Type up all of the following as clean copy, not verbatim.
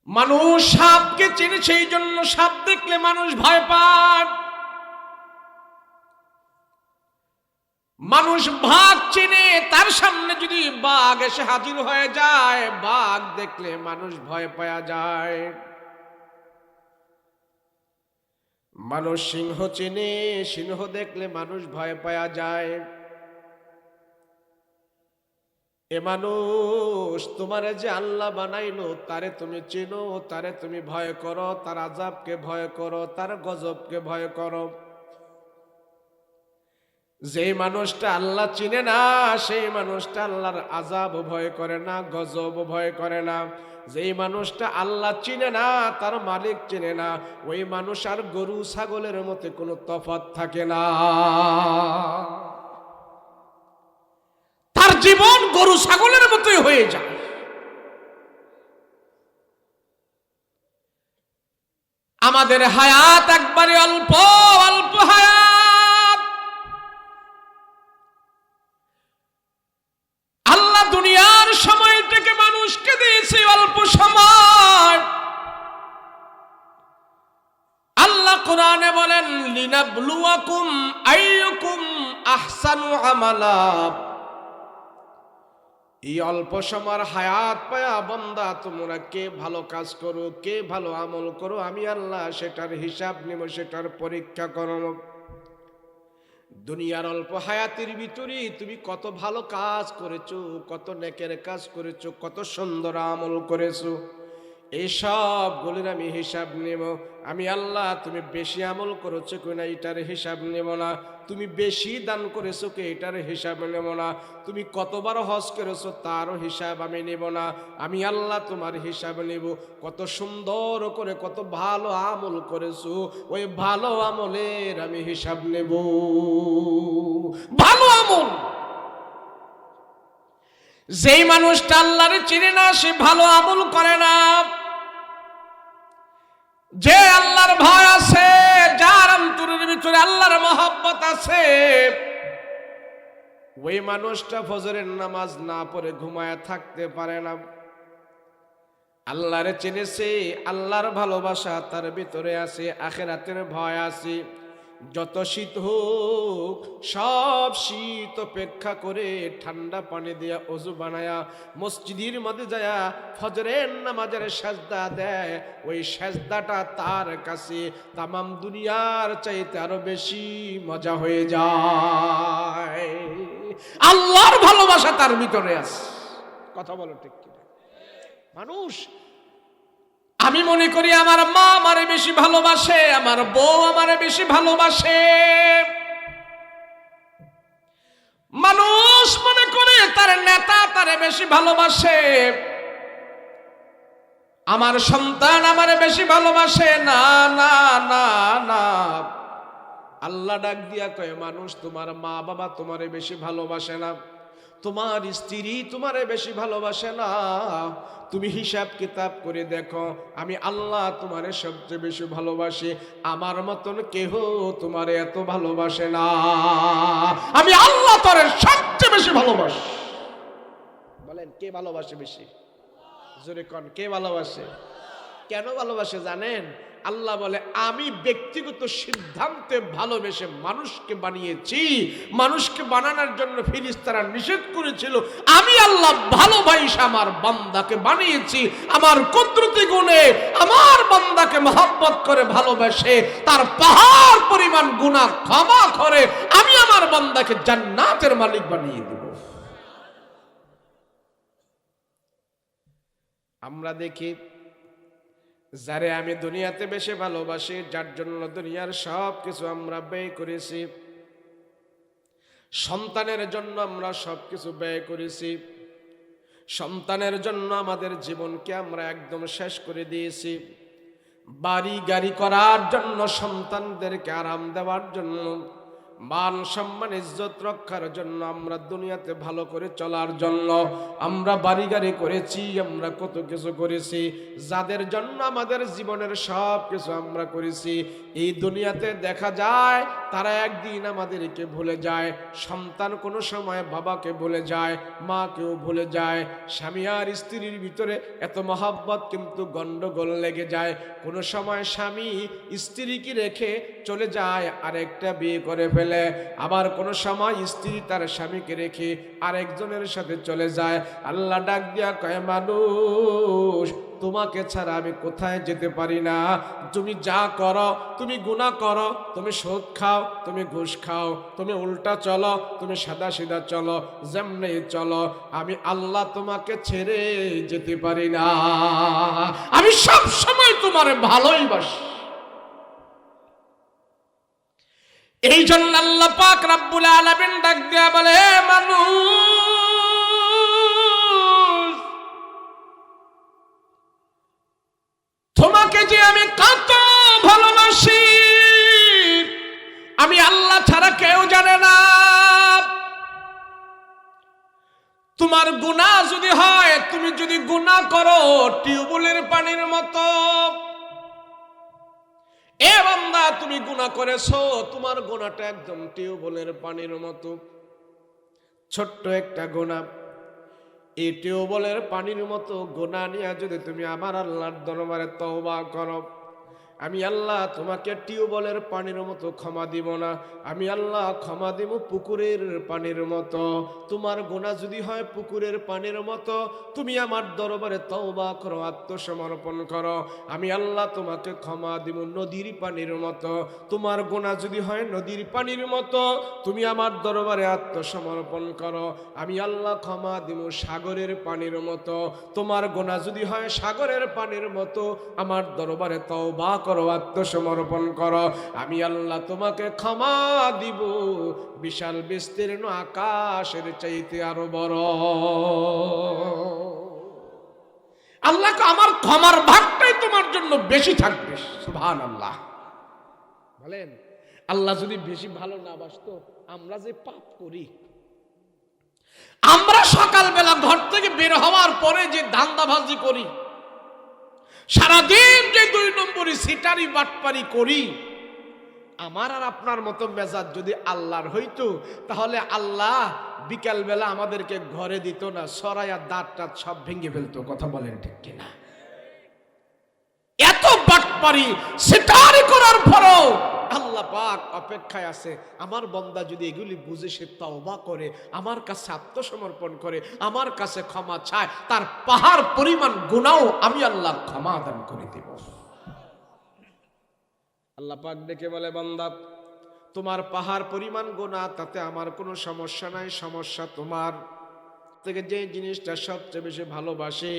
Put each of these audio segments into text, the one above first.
মানুষ সাপকে চেনে, সেই জন্য সাপ দেখলে মানুষ ভয় পায়। মানুষ বাঘ চেনে, তার সামনে যদি বাঘ এসে হাজির হয়ে যায়, বাঘ দেখলে মানুষ ভয় পাওয়া যায়। মানুষ সিংহ চেনে, সিংহ দেখলে মানুষ ভয় পাওয়া যায়। এ মানুষ, তোমারে যে আল্লাহ বানাইলো, তারে তুমি চেনো, তারে তুমি ভয় করো, তার আযাবকে ভয় করো, তার গজবকে ভয় করো। যেই মানুষটা আল্লাহ চিনে না, সেই মানুষটা আল্লাহর আযাব ভয় করে না, গজব ভয় করে না। যেই মানুষটা আল্লাহ চিনে না, তার মালিক চিনে না, ওই মানুষ আর গরু ছাগলের মতো কোনো তফাৎ থাকে না। তার জীবন গরু ছাগলের মতোই হয়ে যায়। আমাদের হায়াত একবারে অল্প অল্প হায়াত। আল্লাহ দুনিয়ার সময়টাকে মানুষকে দিয়েছে অল্প সময়। আল্লাহ কোরআনে বলেন, লিনাবলুয়াকুম আইয়ুকুম আহসানু আমালা। এই অল্প সময়ের হায়াত পায়া বান্দা, তোমরা কে ভালো কাজ করো, কে ভালো আমল করো, আমি আল্লাহ সেটার হিসাব নেব, সেটার পরীক্ষা করব। দুনিয়ার অল্প হায়াতের ভিতরে তুমি কত ভালো কাজ করেছো, কত নেকের কাজ করেছো, কত সুন্দর আমল করেছো, এইসব গুলির আমি হিসাব নেব। আমি আল্লাহ, তুমি বেশি আমল করেছো কিনা এটার হিসাব নেব না, তুমি বেশি দান করেছো কি এটার হিসাব নেব না, তুমি কতবার হজ করেছো তারও হিসাব আমি নেব না। আমি আল্লাহ তোমার হিসাব নেব, কত সুন্দর করে কত ভালো আমল করেছো, ওই ভালো আমলের আমি হিসাব নেব। ভালো আমল। যেই মানুষটা আল্লাহরে চিনে না, সে ভালো আমল করে না। যে আল্লাহর ভয় আছে, যার অন্তরের ভিতরে আল্লাহর মহব্বত আছে, ওই মানুষটা ফজরের নামাজ না পড়ে ঘুমায় থাকতে পারে না। আল্লাহরে চিনেছে, আল্লাহর ভালোবাসা তার ভিতরে আছে, আখিরাতের ভয় আছে। যত শীত হোক, সব শীত অপেক্ষা করে ঠান্ডা পানি দিয়া ওযু বানায়া মসজিদের মধ্যে যায় ফজরের নামাজের সাজদা দেয়। ওই সাজদাটা তার কাছে তামাম দুনিয়ার চাইতে আরো বেশি মজা হয়ে যায়। আল্লাহর ভালোবাসা তার ভিতরে আছে। কথা বলো ঠিক কিনা? মানুষ, আমি মনে করি আমার মা আমারে বেশি ভালোবাসে, আমার বউ আমারে বেশি ভালোবাসে। মানুষ মনে করে তার নেতা তারে বেশি ভালোবাসে, আমার সন্তান আমারে বেশি ভালোবাসে। না না না না, আল্লাহ ডাক দিয়া কয়, মানুষ, তোমার মা বাবা তোমারে বেশি ভালোবাসে না, তোমার স্ত্রী তোমারে বেশি ভালোবাসে না। তুমি হিসাব কিতাব করে দেখো, আমি আল্লাহ তোমারে সবচেয়ে বেশি ভালোবাসি, আমার মতন কেহ তোমারে এত ভালোবাসে না। আমি আল্লাহ তোরে সবচেয়ে বেশি ভালোবাসি। বলেন, কে ভালোবাসে বেশি? জোরে কোন, কে ভালোবাসে? কেন ভালোবাসে জানেন? আল্লাহ বলে, আমি ব্যক্তিগত সিদ্ধান্তে ভালোবেসে মানুষকে বানিয়েছি। মানুষকে বানানোর জন্য ফেরেশতারা নিষেধ করেছিল, আমি আল্লাহ ভালোবাসা আমার বান্দাকে বানিয়েছি। আমার কুদরতি গুণে আমার বান্দাকে মহব্বত করে ভালোবেসে তার পাহাড় পরিমাণ গুনাহ ক্ষমা করে আমি আমার বান্দাকে জান্নাতের মালিক বানিয়ে দেব। আমরা দেখি, যারে আমি দুনিয়াতে বেশি ভালোবাসি, যার জন্য দুনিয়ার সব কিছু আমরা ব্যয় করেছি, সন্তানের জন্য আমরা সব কিছু ব্যয় করেছি, সন্তানের জন্য আমাদের জীবনকে আমরা একদম শেষ করে দিয়েছি, বাড়ি গাড়ি করার জন্য, সন্তানদেরকে আরাম দেওয়ার জন্য, মান সম্মান ইজ্জত রক্ষার জন্য, আমরা দুনিয়াতে ভালো করে চলার জন্য আমরা বাড়ি গাড়ি করেছি, আমরা কত কিছু করেছি, যাদের জন্য আমাদের জীবনের সব কিছু আমরা করেছি। এই দুনিয়াতে দেখা যায় তারা একদিন আমাদেরকে ভুলে যায়। সন্তান কোনো সময় বাবাকে ভুলে যায়, মাকেও ভুলে যায়। স্বামী আর স্ত্রীর ভিতরে এত মহব্বত কিন্তু গন্ডগোল লেগে যায়। কোনো সময় স্বামী স্ত্রীকে রেখে চলে যায়, আরেকটা বিয়ে করে ফেলে। আবার কোনো সময় স্ত্রী তার স্বামীকে রেখে আরেকজনের সাথে চলে যায়। আল্লাহ ডাক দিয়া কয়, মানুষ তোমাকে ছাড়া আমি কোথায় যেতে পারি না। তুমি যা করো, তুমি গুনাহ করো, তুমি সুদ খাও, তুমি ঘুষ খাও, তুমি উল্টা চলো, তুমি সাদা সিধা চলো, যেমনি চলো, আমি আল্লাহ তোমাকে ছেড়ে যেতে পারি না। আমি সব সময় তোমার ভালোই বাসি। এই জন্য আল্লাহ পাক রব্বুল আলামিন ডাক দিয়া বলে, মানুষ তোমাকে যে আমি কত ভালোবাসি, আমি আল্লাহ ছাড়া কেউ জানে না। তোমার গুনাহ যদি হয়, তুমি যদি গুনাহ করো টিউবওয়েলের পানির মতো, এ বান্দা তুমি গুনাহ করেছো, তোমার গুনাহটা একদম টিউবওয়েলের পানির মতো, ছোট্ট একটা গুনাহ। এই টিউবওয়েলের পানির মতো গুনাহ নিয়ে যদি তুমি আমার আল্লাহর দরবারে তওবা করো, আমি আল্লাহ তোমাকে টিউবওয়েলের পানির মতো ক্ষমা দিব না, আমি আল্লাহ ক্ষমা দিব পুকুরের পানির মতো। তোমার গুনাহ যদি হয় পুকুরের পানির মতো, তুমি আমার দরবারে তওবা করো, আত্মসমর্পণ করো, আমি আল্লাহ তোমাকে ক্ষমা দিব নদীর পানির মতো। তোমার গুনাহ যদি হয় নদীর পানির মতো, তুমি আমার দরবারে আত্মসমর্পণ করো, আমি আল্লাহ ক্ষমা দিব সাগরের পানির মতো। তোমার গুনাহ যদি হয় সাগরের পানির মতো, আমার দরবারে তওবা করো, আত্মসমর্পণ করো, আমি আল্লাহ তোমাকে ক্ষমা দিব বিশাল বিস্তীর্ণ আকাশের চাইতে আরো বড়। আল্লাহ আমার ক্ষমার ভাগটাই তোমার জন্য বেশি থাকবে। সুবহানাল্লাহ বলেন। আল্লাহ যদি বেশি ভালো না বাসতো, আমরা যে পাপ করি, আমরা সকালবেলা ঘর থেকে বের হওয়ার পরে যে ধান্দাবাজি করি, সারাদিন যে 2 নম্বরই সিটারি বাটপারি করি, আমার আর আপনার মতো মেজাজ যদি আল্লাহর হইতো, তাহলে আল্লাহ বিকাল বেলা আমাদেরকে ঘরে দিত না, সরাইয়া দাঁত টাত সব ভেঙে ফেলতো। কথা বলেন ঠিক কিনা? এত বাটপারি সিটারি করার পরও আল্লাহ পাক অপেক্ষায় আছে, আমার বান্দা যদি এগুলি বুঝে সে তওবা করে, আমার কাছে আত্মসমর্পণ করে, আমার কাছে ক্ষমা চায়, তার পাহাড় পরিমাণ গুনাহ আমি আল্লাহ ক্ষমা দান করে দেব। আল্লাহ পাক ডেকে বলে, বান্দা তোমার পাহাড় পরিমাণ গুনাহ, তাতে আমার কোনো সমস্যা নাই, সমস্যা তোমার থেকে যে জিনিসটা সবচেয়ে বেশি ভালোবাসে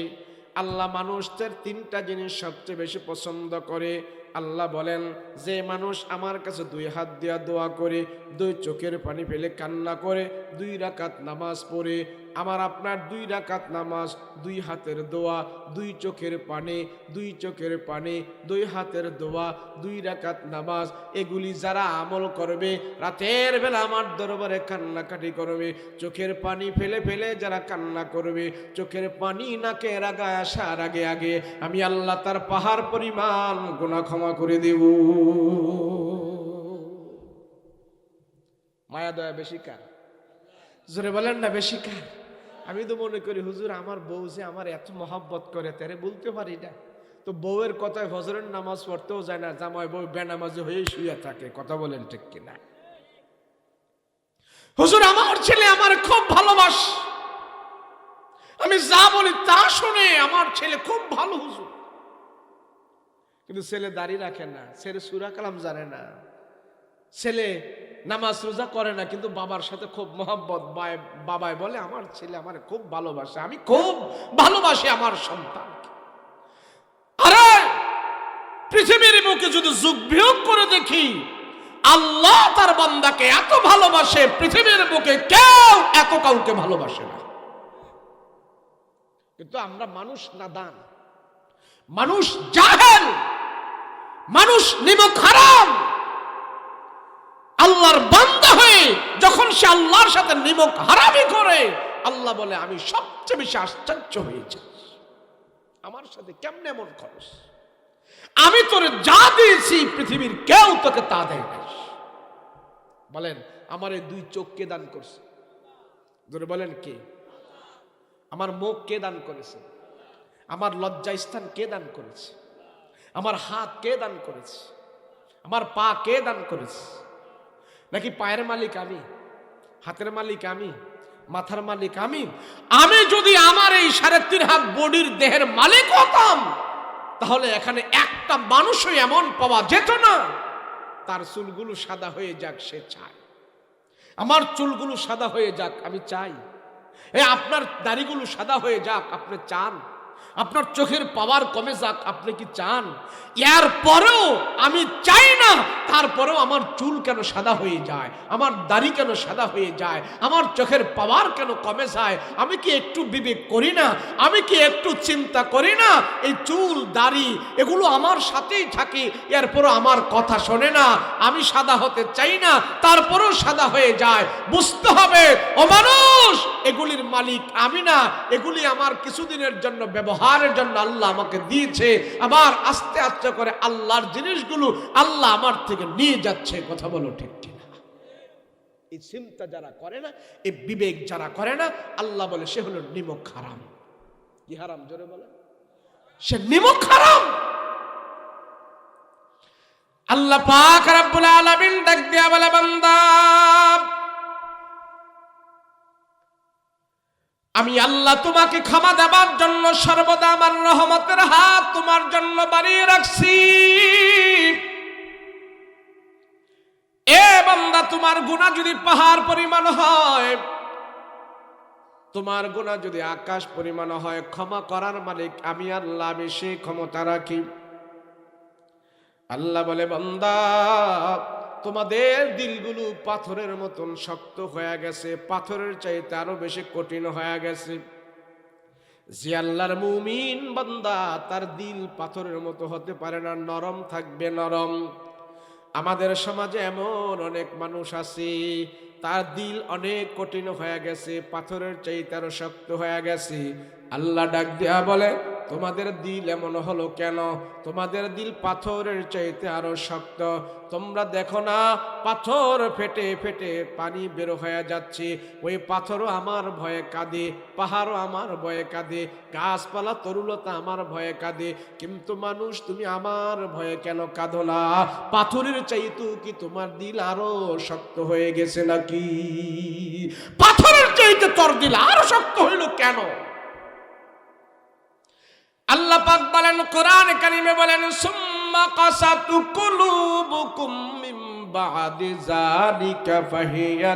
আল্লাহ। মানুষদের 3টা জিনিস সবচেয়ে বেশি পছন্দ করে। আল্লাহ বলেন, যে মানুষ আমার কাছে 2 হাত দিয়া দোয়া করে, 2 চোখের পানি ফেলে কান্না করে, 2 রাকাত নামাজ পড়ে, আমার আপনার 2 রাকাত নামাজ, 2 হাতের দোয়া, 2 চোখের পানি, 2 চোখের পানি, 2 হাতের দোয়া, 2 রাকাত নামাজ, এগুলি যারা আমল করবে, রাতের বেলা আমার দরবারে কান্নাকাটি করবে, চোখের পানি ফেলে ফেলে যারা কান্না করবে, চোখের পানি নাকে রাগায় আসার আগে আগে আমি আল্লাহ তার পাহাড় পরিমাণ গুনাহ ক্ষমা করে দেব। মায়া দয়া বেশি কার? জোরে বলেন না বেশি কার? আমি তো মনে করি, হুজুর আমার বউ যে আমার এত মহব্বত করে, তারে বলতে পারি না। তো বউয়ের কথায় ফজরের নামাজ পড়তেও যায় না, জামাই বউ বেনামাজি হয়ে শুয়ে থাকে। কথা বলেন ঠিক কিনা? হুজুর আমার ছেলে আমার খুব ভালোবাসে, আমি যা বলি তা শুনে, আমার ছেলে খুব ভালো হুজুর। কিন্তু ছেলে দাড়ি রাখে না, ছেলে সূরা কালাম জানে না, ছেলে নামাজ রোজা করে না, কিন্তু বাবার সাথে খুব মহব্বত। বাবাই বলে আমার ছেলে আমার খুব ভালোবাসে, আমি খুব ভালোবাসি আমার সন্তানকে। আরে পৃথিবীর বুকে যদি যুগ বিয়োগ করে দেখি, আল্লাহ তার বান্দাকে এত ভালোবাসে, পৃথিবীর বুকে কেউ এত কাউকে ভালোবাসে না। কিন্তু আমরা মানুষ নাদান, মানুষ জাহেল, মানুষ নিমক হারাম। আল্লাহর বান্দা সে আল্লাহর সাথে নিমক হারামি করে, আল্লাহ বলে আমি সবচেয়ে বেশি আশ্চর্য হয়েছি, আমার সাথে কেমনে এমন খরচ, আমি তোরে যা দিয়েছি পৃথিবীর কেউ তোকে তা দেয় না। বলেন আমার এই দুই চোখ কে দান করছে? ধরে বলেন কে? আমার মুখ কে দান করেছে? আমার লজ্জা স্থান কে দান করেছে? আমার হাত কে দান করেছে? আমার পা কে দান করেছে? নাকি পায়ের মালিক আমি, হাতের মালিক আমি, মাথার মালিক আমি? আমি যদি আমার এই 3.5 হাত বডির দেহের মালিক হতাম, তাহলে এখানে একটা মানুষই এমন পাওয়া যেত না তার চুলগুলো সাদা হয়ে যাক সে চায়। আমার চুলগুলো সাদা হয়ে যাক আমি চাই। আপনার দাড়িগুলো সাদা হয়ে যাক আপনি চান। আপনার চোখের পাওয়ার কমে যাক আপনি কি চান? এর পরেও আমি চাই না, তারপরেও আমার চুল কেন সাদা হয়ে যায়, আমার দাড়ি কেন সাদা হয়ে যায়, আমার চোখের পাওয়ার কেন কমে যায়? আমি কি একটু বিবেক করি না? আমি কি একটু চিন্তা করি না? এই চুল দাড়ি এগুলো আমার সাথেই থাকে, এরপরও আমার কথা শোনে না। আমি সাদা হতে চাই না, তারপরেও সাদা হয়ে যায়। বুঝতে হবে ও মানুষ, এগুলির মালিক আমি না, এগুলি আমার কিছুদিনের জন্য ব্যবহারের জন্য আল্লাহ আমাকে দিয়েছে। আবার আস্তে আস্তে করে আল্লাহর জিনিসগুলো আল্লাহ আমার থেকে নিয়ে যাচ্ছে। কথা বলো ঠিক কিনা? এই চিন্তা যারা করে না, এই বিবেক যারা করে না, আল্লাহ বলে সে হলো নিমক হারাম। কি হারাম? জোরে বলে। সে নিমক হারাম। আল্লাহ পাক রব্বুল আলামিন ডাক দিয়া বলে, বান্দা আমি আল্লাহ তোমাকে ক্ষমা দেবার জন্য সর্বদা আমার রহমতের হাত তোমার জন্য বাড়িয়ে রাখছি। এ বান্দা, তোমার গুনাহ যদি পাহাড় পরিমাণ হয়, তোমার গুনাহ যদি আকাশ পরিমাণ হয়, ক্ষমা করার মালিক আমি আল্লাহ, আমি সেই ক্ষমতা রাখি। আল্লাহ বলে, বান্দা তোমাদের দিলগুলো পাথরের মতন শক্ত হয়ে গেছে, পাথরের চাইতে আরো বেশি কঠিন হয়ে গেছে। যে আল্লাহর মুমিন বান্দা, তার দিল পাথরের মতো হতে পারে না, নরম থাকবে, নরম। আমাদের সমাজে এমন অনেক মানুষ আছে, তার দিল অনেক কঠিন হয়ে গেছে, পাথরের চাইতে আরো শক্ত হয়ে গেছে। আল্লাহ ডাক দিয়া বলে, তোমাদের দিল এমন হলো কেন? তোমাদের দিল পাথরের চাইতে আরো শক্ত। তোমরা দেখো না পাথর ফেটে ফেটে পানি বের হয়ে যাচ্ছে, ওই পাথরও আমার ভয়ে কাঁদে, পাহাড়ও আমার ভয়ে কাঁদে, গাছপালা তরুলতা আমার ভয়ে কাঁদে। কিন্তু মানুষ, তুমি আমার ভয়ে কেন কাঁদো না? পাথরের চাইতেও কি তোমার দিল আরো শক্ত হয়ে গেছে নাকি? পাথরের চাইতে তোর দিল আরো শক্ত হইল কেন? আল্লাহ পাক বলেন কোরআন কারিমে, বলেন সুম্মা কাসাতু কুলুবুকুম মিন বাদি যালিকা ফাহিয়া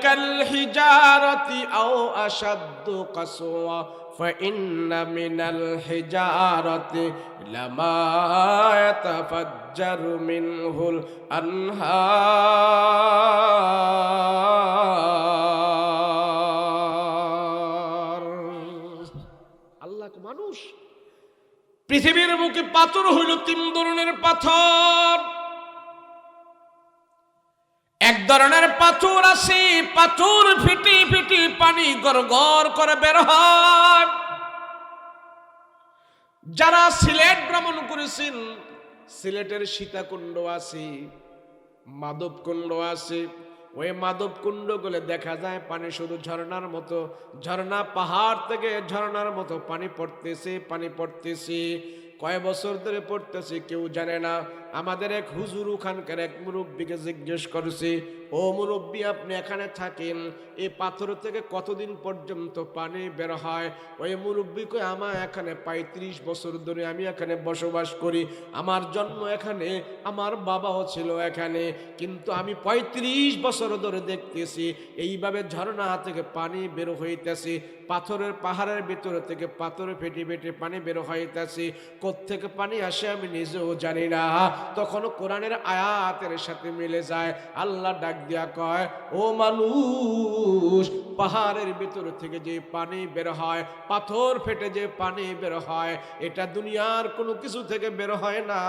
কাল হিজারাতি আও আশাদ্দু কাসওয়া ফাইন্না মিনাল হিজারাতি লামা ইয়াতাফাজ্জারু মিনহুল আনহার। মানুষ, পৃথিবীর বুকে পাথর হইল 3 ধরনের পাথর। এক ধরনের পাথর আছে, পাথর ফেটে ফেটে পানি গড়গড় করে বের হয়। যারা সিলেট ভ্রমণ করেছেন, সিলেটের সীতাকুণ্ড আছে, মাধবকুণ্ড আছে, ওই মাধবকুণ্ড গুলো দেখা যায় পানি শুধু ঝর্ণার মতো, ঝর্ণা পাহাড় থেকে ঝর্ণার মতো পানি পড়তেছে, পানি পড়তেছে। কয় বছর ধরে পড়তেছে কেউ জানে না। আমাদের এক হুজুর ওখানকার এক মুরব্বীকে জিজ্ঞেস করছে, ও মুরব্বী, আপনি এখানে থাকেন, এই পাথর থেকে কতদিন পর্যন্ত পানি বের হয়? ওই মুরব্বী কয়, আমার এখানে 35 বছর ধরে আমি এখানে বসবাস করি, আমার জন্ম এখানে, আমার বাবাও ছিল এখানে, কিন্তু আমি 35 বছর ধরে দেখতেছি এইভাবে ঝর্ণা থেকে পানি বের হইতেছে, পাথরের পাহাড়ের ভিতর থেকে পাথর ফেটে ফেটে পানি বের হইতেছে। কোত্থেকে পানি আসে আমি নিজেও জানি না। তখন কোরআনের আয়াতের সাথে মিলে যায়। আল্লাহ ডাক দিয়া কয়, ও মানুষ, পাহাড়ের ভিতর থেকে যে পানি বের হয়, পাথর ফেটে যে পানি বের হয়, এটা দুনিয়ার কোনো কিছু থেকে বের হয় না।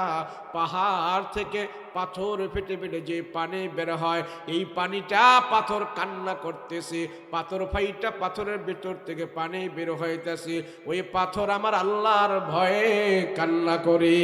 পাহাড় থেকে পাথর ফেটে ফেটে যে পানি বের হয়, এই পানিটা পাথর কান্না করতেছে, পাথর ফাইটা পাথরের ভিতর থেকে পানি বের হইতেছে, ওই পাথর আমার আল্লাহর ভয়ে কান্না করে।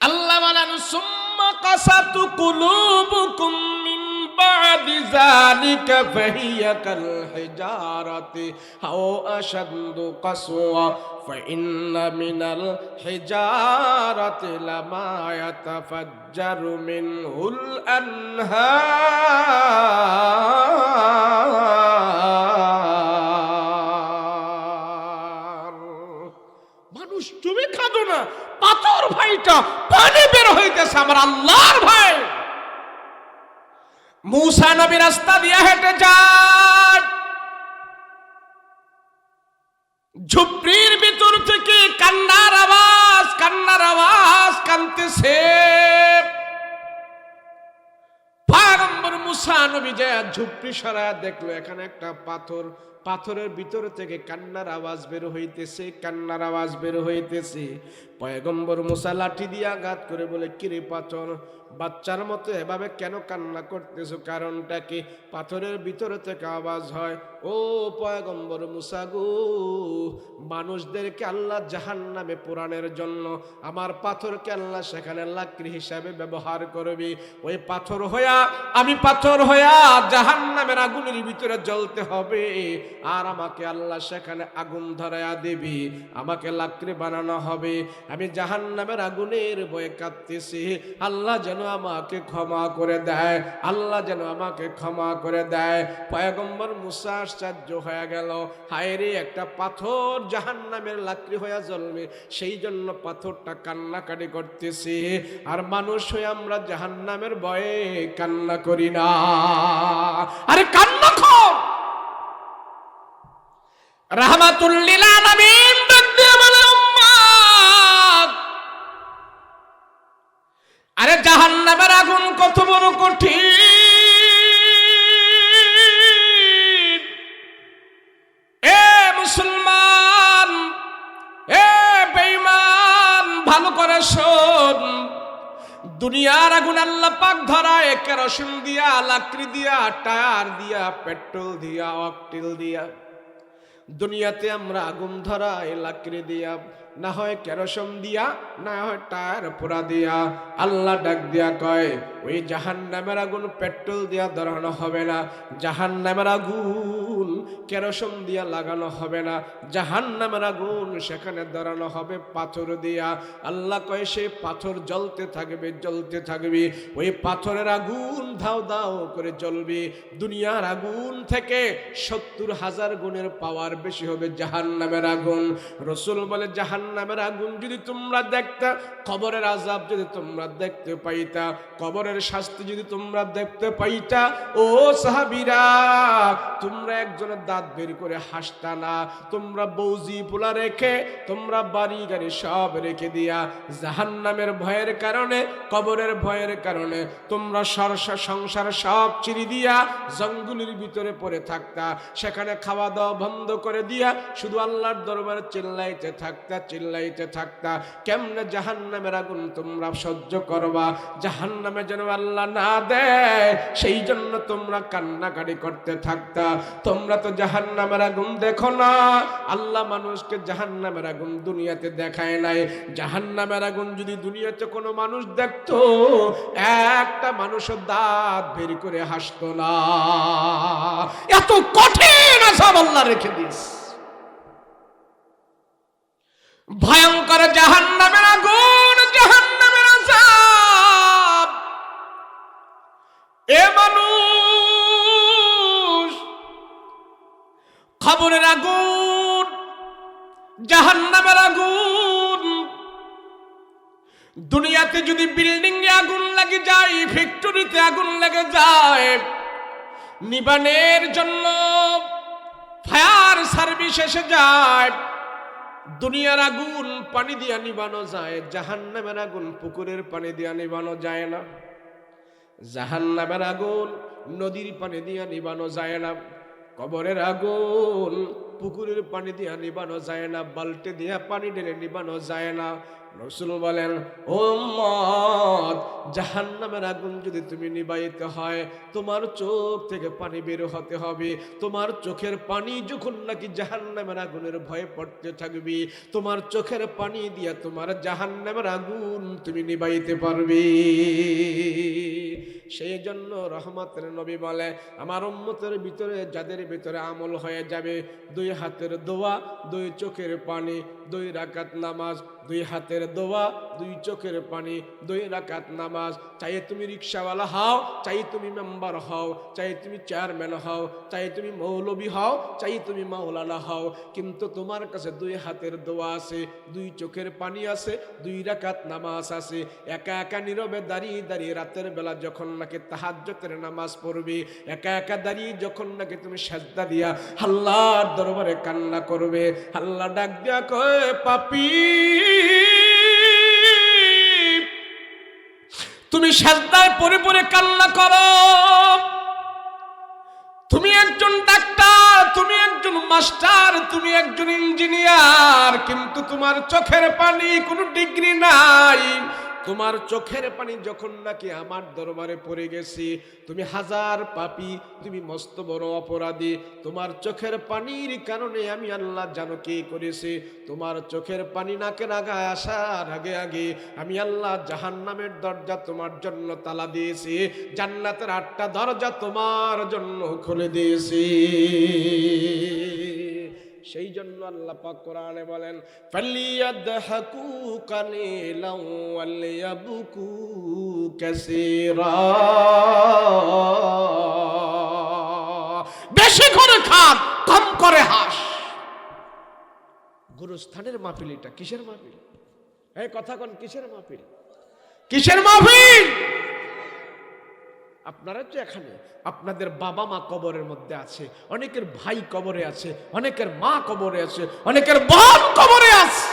আল্লাহ বলেন সুম্মা কাসাতু কুলুবুকুম মিন বাদি যালিকা ফাহিয়া কাল হিজারাতি আও আশাদ্দু কাসওয়া ফাইন্না মিনাল হিজারাতি লামা ইয়াতাফাজ্জারু মিনহুল আনহার। মানুষ তুমি খাদো না, পাথর ভাইটা পানি বের হইতেছে আমার আল্লাহর ভাই। মুসা নবী রাস্তা দিয়ে হেঁটে যায়, ঝুপড়ির ভিতর থেকে কান্নার আওয়াজ কানতেছে। পয়গম্বর মুসা নবী যায় ঝুপড়ি সরায়া দেখলো এখানে একটা পাথর, পাথরের ভিতর থেকে কান্নার আওয়াজ বের হইতেছে। পয়গম্বর মুসা লাঠি দিয়ে আঘাত করে বলে, কিরে পাথর, বাচ্চার মতো এভাবে কেন কান্না করতেছো, কারণটা কি? পাথরের ভিতর থেকে আওয়াজ হয়, ও পয়গম্বর মুসা গো, মানুষদেরকে আল্লাহ জাহান্নামে পোড়ানোর জন্য আমার পাথরকে আল্লাহ সেখানে লাকড়ি হিসাবে ব্যবহার করবে। ওই পাথর হইয়া আমি পাথর হইয়া জাহান্নামের আগুনের ভিতরে জ্বলতে হবে, আর আমাকে আল্লাহ সেখানে আগুন ধরায়া দেবে, আমাকে লাকড়ি বানানো হবে। আমি জাহান্নামের আগুনের ভয়ে কাঁদতেছি, আল্লাহ যেন আমাকে ক্ষমা করে দেয়, আল্লাহ যেন আমাকে ক্ষমা করে দেয়। পয়গম্বর মুসা আশ্চর্য হয়ে গেল, হায় রে, একটা পাথর জাহান্নামের লাকড়ি হইয়া জ্বলবে, সেই জন্য পাথরটা কান্নাকাটি করতেছে। আর মানুষ হয়ে আমরা জাহান্নামের ভয়ে কান্না করি না। আরে কান্না কর। রাহমাতুল লিল আলামিন দেখতে বলে, উম্মত, আরে জাহান্নামের আগুন কত বড় কঠিন। এ মুসলমান, এ বেঈমান, ভালো করে শোন, দুনিয়ার আগুন আল্লাহ পাক ধরায় কেরোসিন দিয়া, লাকড়ি দিয়া, টায়ার দিয়া, পেট্রোল দিয়া, অকটেল দিয়া। দুনিয়াতে আমরা আগুন ধরাই লাকড়ি দিয়া, না হয় কেরোসিন দিয়া, না হয় টায়ার পোড়া দিয়া। আল্লাহ ডাক দিয়া কয়, ওই জাহান্নামের আগুন পেট্রোল দিয়া ধরানো হবে না, জাহান্নামের আগুন কেরোসিন দিয়া লাগানো হবে না, জাহান্নামের আগুন সেখানে ধরানো হবে পাথর দিয়া। আল্লাহ কয়, সেই পাথর জ্বলতে থাকবে, জ্বলতে থাকবে, ওই পাথরের আগুন ধাও ধাও করে জ্বলবে। দুনিয়ার আগুন থেকে 70,000 গুণের পাওয়ার বেশি হবে জাহান্নামের আগুন। রাসূল বলে, জাহান্নামের আগুন যদি তোমরা দেখতা, কবরের আযাব যদি তোমরা দেখতে পাইতা, কবরের শাস্তি যদি তোমরা দেখতে পাইতা, ও সাহাবীরা, তোমরা একজনের দাঁত বের করে হাসতা না, তোমরা বৌজি পোলা রেখে, তোমরা বাড়ি গাড়ি সব রেখে দিয়া জাহান্নামের ভয়ের কারণে, কবরের ভয়ের কারণে তোমরা সংসার সব চিরি দিয়া জঙ্গলের ভিতরে পড়ে থাকতা, সেখানে খাওয়া দাওয়া বন্ধ করে দিয়া শুধু আল্লাহর দরবারে চিল্লাইতে থাকতা। কেমনে জাহান্নামের আগুন তোমরা সহ্য করবা? জাহান্নামে যেন আল্লাহ না দেয়, সেই জন্য তোমরা কান্নাকাটি করতে থাকতা। তোমরা তো জাহান্নামের আগুন দেখো না, আল্লাহ মানুষকে জাহান্নামের আগুন দুনিয়াতে দেখায় নাই। জাহান্নামের আগুন যদি দুনিয়াতে কোনো মানুষ দেখতো, একটা মানুষের দাঁত বের করে হাসতো না। এত কঠিন আযাব আল্লাহ রেখে দিস। ভয়ঙ্কর জাহান্নামের আগুন, জাহান্নামের আযাব। এ মানুষ, কবরের আগুন, জাহান্নামের আগুন। দুনিয়াতে যদি বিল্ডিং এ আগুন লাগে যায়, ফ্যাক্টরিতে আগুন লেগে যায়, নিবানের জন্য ফায়ার সার্ভিস এসে যায়, দুনিয়ার আগুন পানি দিয়া নিবানো যায়, জাহান্নামের আগুন পুকুরের পানি দিয়া নিবানো যায় না। জাহান্নামের আগুন নদীর পানি দিয়া নিবানো যায় না, কবরের আগুন পুকুরের পানি দিয়া নিবানো যায় না, বালতি দিয়া পানি ঢেলে নিবানো যায় না। রাসূল বলেন, ও উম্মত, জাহান্নামের আগুন যদি তুমি নিবাইতে হয়, তোমার চোখ থেকে পানি বের হতে হবে। তোমার চোখের পানি যখন নাকি জাহান্নামের আগুনের ভয়ে পড়তে থাকবি, তোমার চোখের পানি দিয়া তোমার জাহান্নামের আগুন তুমি নিবাইতে পারবে। সেই জন্য রহমতের নবী বলে, আমার উম্মতের ভিতরে যাদের ভিতরে আমল হয়ে যাবে, 2 হাতের দোয়া, 2 চোখের পানি, 2 রাকাত নামাজ, 2 হাতের দোয়া, 2 চোখের পানি, 2 রাকাত নামাজ। চাই তুমি রিক্সাওয়ালা হও, চাই তুমি মেম্বার হও, চাই তুমি চেয়ারম্যান হও, চাই তুমি মৌলবী হও, চাই তুমি মাওলানা হও, কিন্তু তোমার কাছে 2 হাতের দোয়া আছে, 2 চোখের পানি আছে, 2 রাকাত নামাজ আছে। একা একা নীরবে দাঁড়িয়ে দাঁড়িয়ে রাতের বেলা যখন নাকি তাহাজ্জুদের নামাজ পড়বে, একা একা দাঁড়িয়ে যখন নাকি তুমি সাজদা দিয়া আল্লাহর দরবারে কান্না করবে, আল্লাহ ডাক দিয়া কয়, পাপী, তুমি সাজদায় পড়ে পড়ে কান্না করো, তুমি একজন ডাক্তার, তুমি একজন মাস্টার, তুমি একজন ইঞ্জিনিয়ার, কিন্তু তোমার চোখের পানি কোনো ডিগ্রি নাই। তোমার চোখের পানি যখন নাকি আমার দরবারে পড়ে গেছি, তুমি হাজার পাপী, তুমি মস্ত বড় অপরাধী। তোমার চোখের পানির কারণে আমি আল্লাহ জানো কি করেছি, তোমার চোখের পানি নাকে নাগায় আসার আগে আগে আমি আল্লাহ জাহান্নামের দরজা তোমার জন্য তালা দিয়েছি, জান্নাতের 8টা দরজা তোমার জন্য খুলে দিয়েছি। সেই জন্য আল্লাহ পাক কোরআনে বলেন, ফালিয়াদহাকু কালিলান ওয়ালিয়াবকু কাসীরা। বেশি করে খান, কম করে হাস। গুরুস্থানের মাহফিল এটা। কিসের মাহফিল? এই কথা কোন, কিসের মাহফিল? কিসের মাহফিল? আপনারা তো এখানে, আপনাদের বাবা মা কবরের মধ্যে আছে, অনেকের ভাই কবরে আছে, অনেকের মা কবরে আছে, অনেকের বোন কবরে আছে।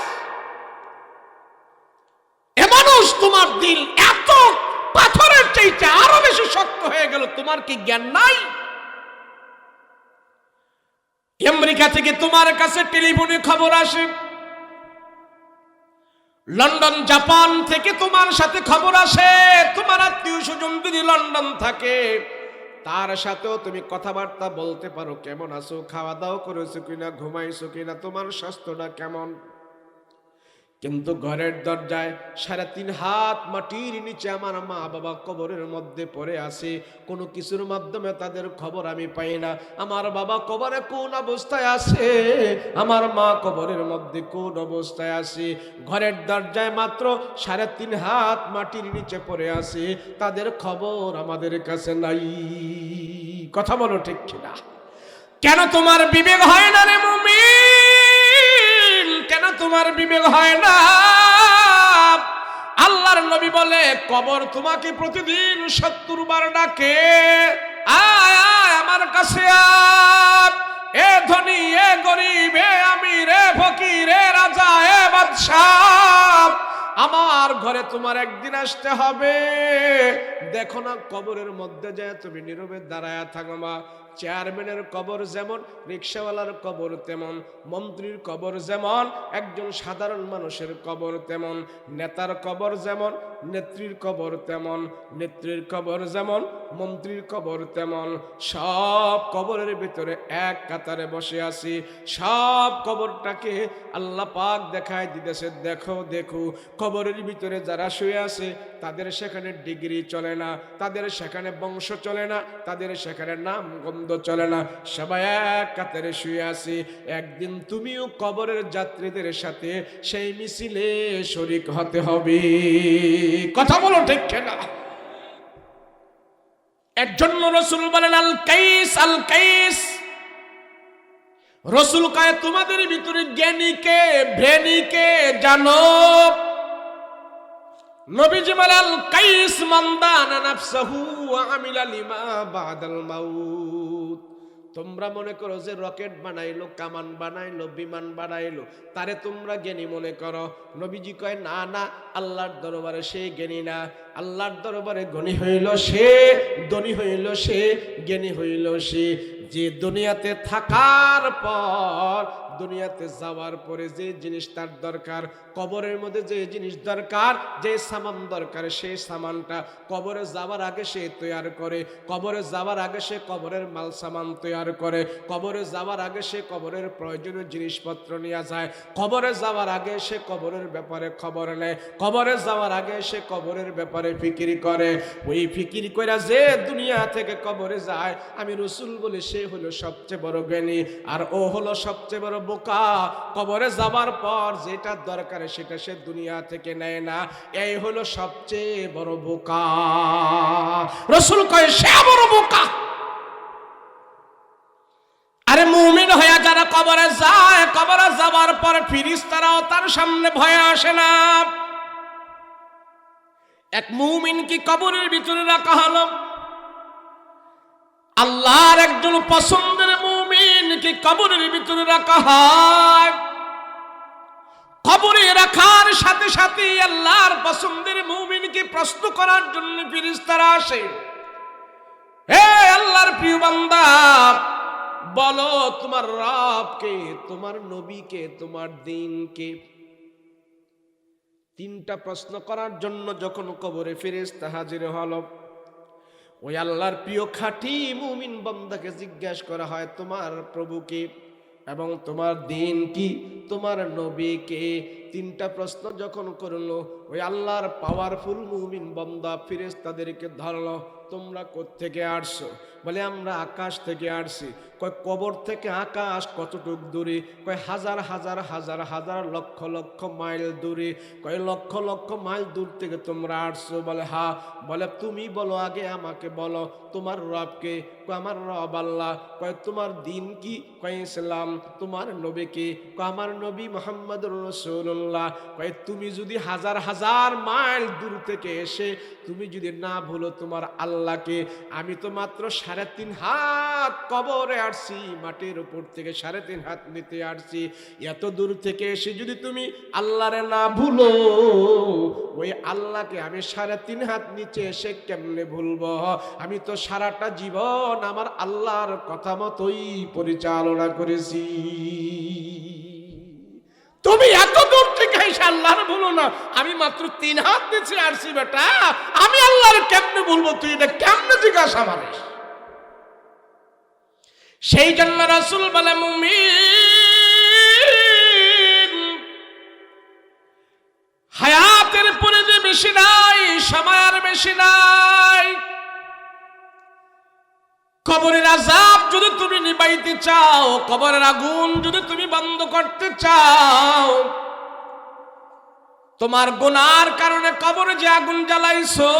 এ মানুষ, তোমার দিল এত পাথরের চাইতে আরো বেশি শক্ত হয়ে গেল, তোমার কি জ্ঞান নাই? আমেরিকা থেকে তোমার কাছে টেলিফোনে খবর আসে, লন্ডন জাপান থেকে তোমার সাথে খবর আসে, তোমার আত্মীয় স্বজন যদি লন্ডন থাকে, তার সাথেও তুমি কথাবার্তা বলতে পারো, কেমন আছো, খাওয়া দাওয়া করেছো কিনা, ঘুমাইছো কিনা, তোমার স্বাস্থ্যটা কেমন। কিন্তু ঘরের দরজায় 3.5 হাত মাটির নিচে আমার মা বাবা কবরের মধ্যে পড়ে আছে, কোনো কিছুর মাধ্যমে তাদের খবর আমি পাই না। আমার বাবা কবরে কোন অবস্থায় আছে, আমার মা কবরের মধ্যে কোন অবস্থায় আছে, ঘরের দরজায় মাত্র 3.5 হাত মাটির নিচে পড়ে আছে, তাদের খবর আমাদের কাছে নাই। কথা বলো ঠিক কিনা? কেন তোমার বিবেক হয় না রে মুমিন? কেন তোমার বিবেক হয় না? আল্লাহর নবী বলে, কবর তোমাকে প্রতিদিন 70 বার ডাকে, আয় আয় আমার কাছে আয়, এ ধনী, এ গরিব, এ আমির, এ ফকির, এ রাজা, এ বাদশাহ, আমার ঘরে তোমার একদিন আসতে হবে। দেখো না, কবরের মধ্যে যায় তুমি নীরবে দাঁড়ায়া থাকবা। চেয়ারম্যানের কবর যেমন, রিক্সাওয়ালার কবর তেমন, মন্ত্রীর কবর যেমন, একজন সাধারণ মানুষের কবর তেমন, নেতার কবর যেমন, নেত্রীর কবর তেমন, নেত্রীর কবর যেমন, মন্ত্রীর কবর তেমন। সব কবরের ভিতরে এক কাতারে বসে আছি, সব কবরটাকে আল্লাহ পাক দেখায় দিতেছে, দেখো দেখো। কবরের ভিতরে যারা শুয়ে আছে, তাদের সেখানে ডিগ্রি চলে না, তাদের সেখানে বংশ চলে না, তাদের সেখানে নাম গন্ধ চলে না, সবাই এক কাতারে শুয়ে আছে। একদিন তুমিও কবরের যাত্রীদের সাথে সেই মিছিলে শরীক হতে হবে। কথা বলো ঠিক কিনা? এর জন্য রাসূল বলেন, আল কাইস, আল কাইস। রাসূল কয়, তোমাদের ভিতরে জ্ঞানীকে, ভ্রেনীকে জানো। নবীজি বলেন, আল কাইস মান দানা নাফসাহু ওয়া আমিলা লিমা বাদাল মাউত। তোমরা মনে করো যে রকেট বানাইলো, কামান বানাইলো, বিমান বানাইলো, তারে তোমরা জ্ঞানী মনে করো। নবীজি কয় না না, আল্লাহর দরবারে সে জ্ঞানী না, আল্লাহর দরবারে জ্ঞানী হইল সে, ধনী হইল সে, জ্ঞানী হইল সে যে দুনিয়াতে থাকার পর, দুনিয়াতে যাওয়ার পরে যে জিনিস তার দরকার, কবরের মধ্যে যে জিনিস দরকার, যে সামান দরকার, সেই সামানটা কবরে যাওয়ার আগে সে তৈরি করে, কবরে যাওয়ার আগে সে কবরের মাল সামান তৈরি করে, কবরে যাওয়ার আগে সে কবরের প্রয়োজনীয় জিনিসপত্র নিয়ে যায়, কবরে যাওয়ার আগে সে কবরের ব্যাপারে খবর নেয়, কবরে যাওয়ার আগে সে কবরের ব্যাপারে ফিকির করে। ওই ফিকির কইরা যে দুনিয়া থেকে কবরে যায়, আমি রাসূল বলি সে হলো সবচেয়ে বড় জ্ঞানী, আর ও হলো সবচেয়ে বড় বোকা। কবরে যাবার পর যেটা দরকার সেটা সে দুনিয়া থেকে নেয় না, এই হলো সবচেয়ে বড় বোকা। রাসূল কয় সে বড় বোকা। আরে মুমিন হয়ে যারা কবরে যায়, কবরে যাবার পর ফেরেশতারাও তার সামনে ভয়ে আসে না। এক মুমিন কি কবরের ভিতরে রাখা হলো, আল্লাহর একজন পছন্দের মুমিন কি কবরের ভিতরে রাখা হয়। কবরে রাখার সাথে সাথে আল্লাহর পছন্দের মুমিনকে প্রশ্ন করার জন্য ফেরেশতারা আসে, হে আল্লাহর প্রিয় বান্দা, বলো তোমার রবকে, তোমার নবীকে, তোমার দ্বীনকে। তিনটা প্রশ্ন করার জন্য যখন কবরে ফেরেশতা হাজির হলো, ওই আল্লাহর প্রিয় খাঁটি মুমিন বান্দাকে জিজ্ঞাসা করা হয় তোমার প্রভুকে এবং তোমার দ্বীন কি, তোমার নবীকে। তিনটা প্রশ্ন যখন করলো, ওই আল্লাহর পাওয়ারফুল মুমিন বান্দা ফেরেশতাদেরকে ধরলো, তোমরা কোত্থেকে আসছো? বলে আমরা আকাশ থেকে আসছি। কয় কবর থেকে আকাশ কতটুক দূরে? কয় হাজার হাজার হাজার হাজার লক্ষ লক্ষ মাইল দূরে। কয় লক্ষ লক্ষ মাইল দূর থেকে তোমরা আসছো? বলে হ্যাঁ। বলে তুমি বলো আগে, আমাকে বলো তোমার রবকে। কয় আমার রব আল্লাহ। কয় তোমার দ্বীন কি? কয় ইসলাম। তোমার নবী কি? কয় আমার নবী মুহাম্মদুর রাসূলুল্লাহ। কয় তুমি যদি হাজার হাজার মাইল দূর থেকে এসে তুমি যদি না ভুলো তোমার আল্লাহকে, আমি তো মাত্র 3.5 হাত কবরে আসছি, মাটির উপর থেকে 3.5 হাত নিতে আসছি। এত দূর থেকে এসে যদি তুমি আল্লাহরে না ভুলো, ওই আল্লাহকে আমি 3.5 হাত নিচে এসে কেমনে ভুলবো? আমি তো সারাটা জীবন আমার আল্লাহর কথা মতোই পরিচালনা করেছি। তুমি এত দূর থেকে এসে আল্লাহর ভুলো না, আমি মাত্র 3 হাত নিচে আসছি বেটা, আমি আল্লাহর কেমনে বলবো? তুই এটা কেমনে জিজ্ঞাসা মারিস? সেই জন্য রাসূল বলে মুমিন হায়াতের পরে যে বেশি নাই, সময়ের বেশি নাই। কবরের আযাব যদি তুমি নিবাইতে চাও, কবরের আগুন যদি তুমি বন্ধ করতে চাও, তোমার গুনার কারণে কবরে যে আগুন জ্বালাইছো,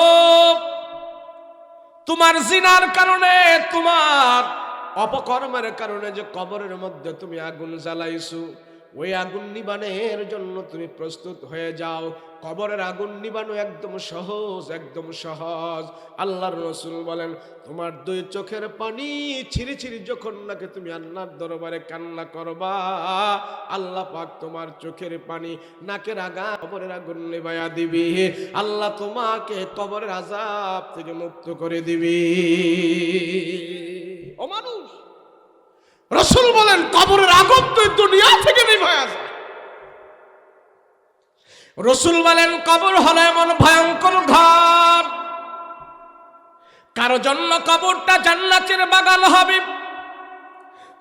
তোমার জিনার কারণে, তোমার অপকর্মের কারণে যে কবরের মধ্যে তুমি আগুন জ্বালাইছো, ওই আগুন নিবানের জন্য তুমি প্রস্তুত হয়ে যাও। কবরের আগুন নিবানো একদম সহজ, একদম সহজ। আল্লাহর রাসূল বলেন তোমার 2 চোখের পানি ছিঁড়ে ছিঁড়ে যখন নাকি তুমি আল্লাহর দরবারে কান্না করবা, আল্লাহ পাক তোমার চোখের পানি, নাকের আগা কবরের আগুন নিভাইয়া দিবে। আল্লাহ তোমাকে কবরের আযাব থেকে মুক্ত করে দিবে। ও মানুষ, রাসূল বলেন কবরের আগুন তো দুনিয়া থেকে নিভাইয়া যায়। রাসূল বলেন কবর হলো এমন ভয়ঙ্কর ঘর, কারো জন্য কবরটা জান্নাতের বাগান হবে,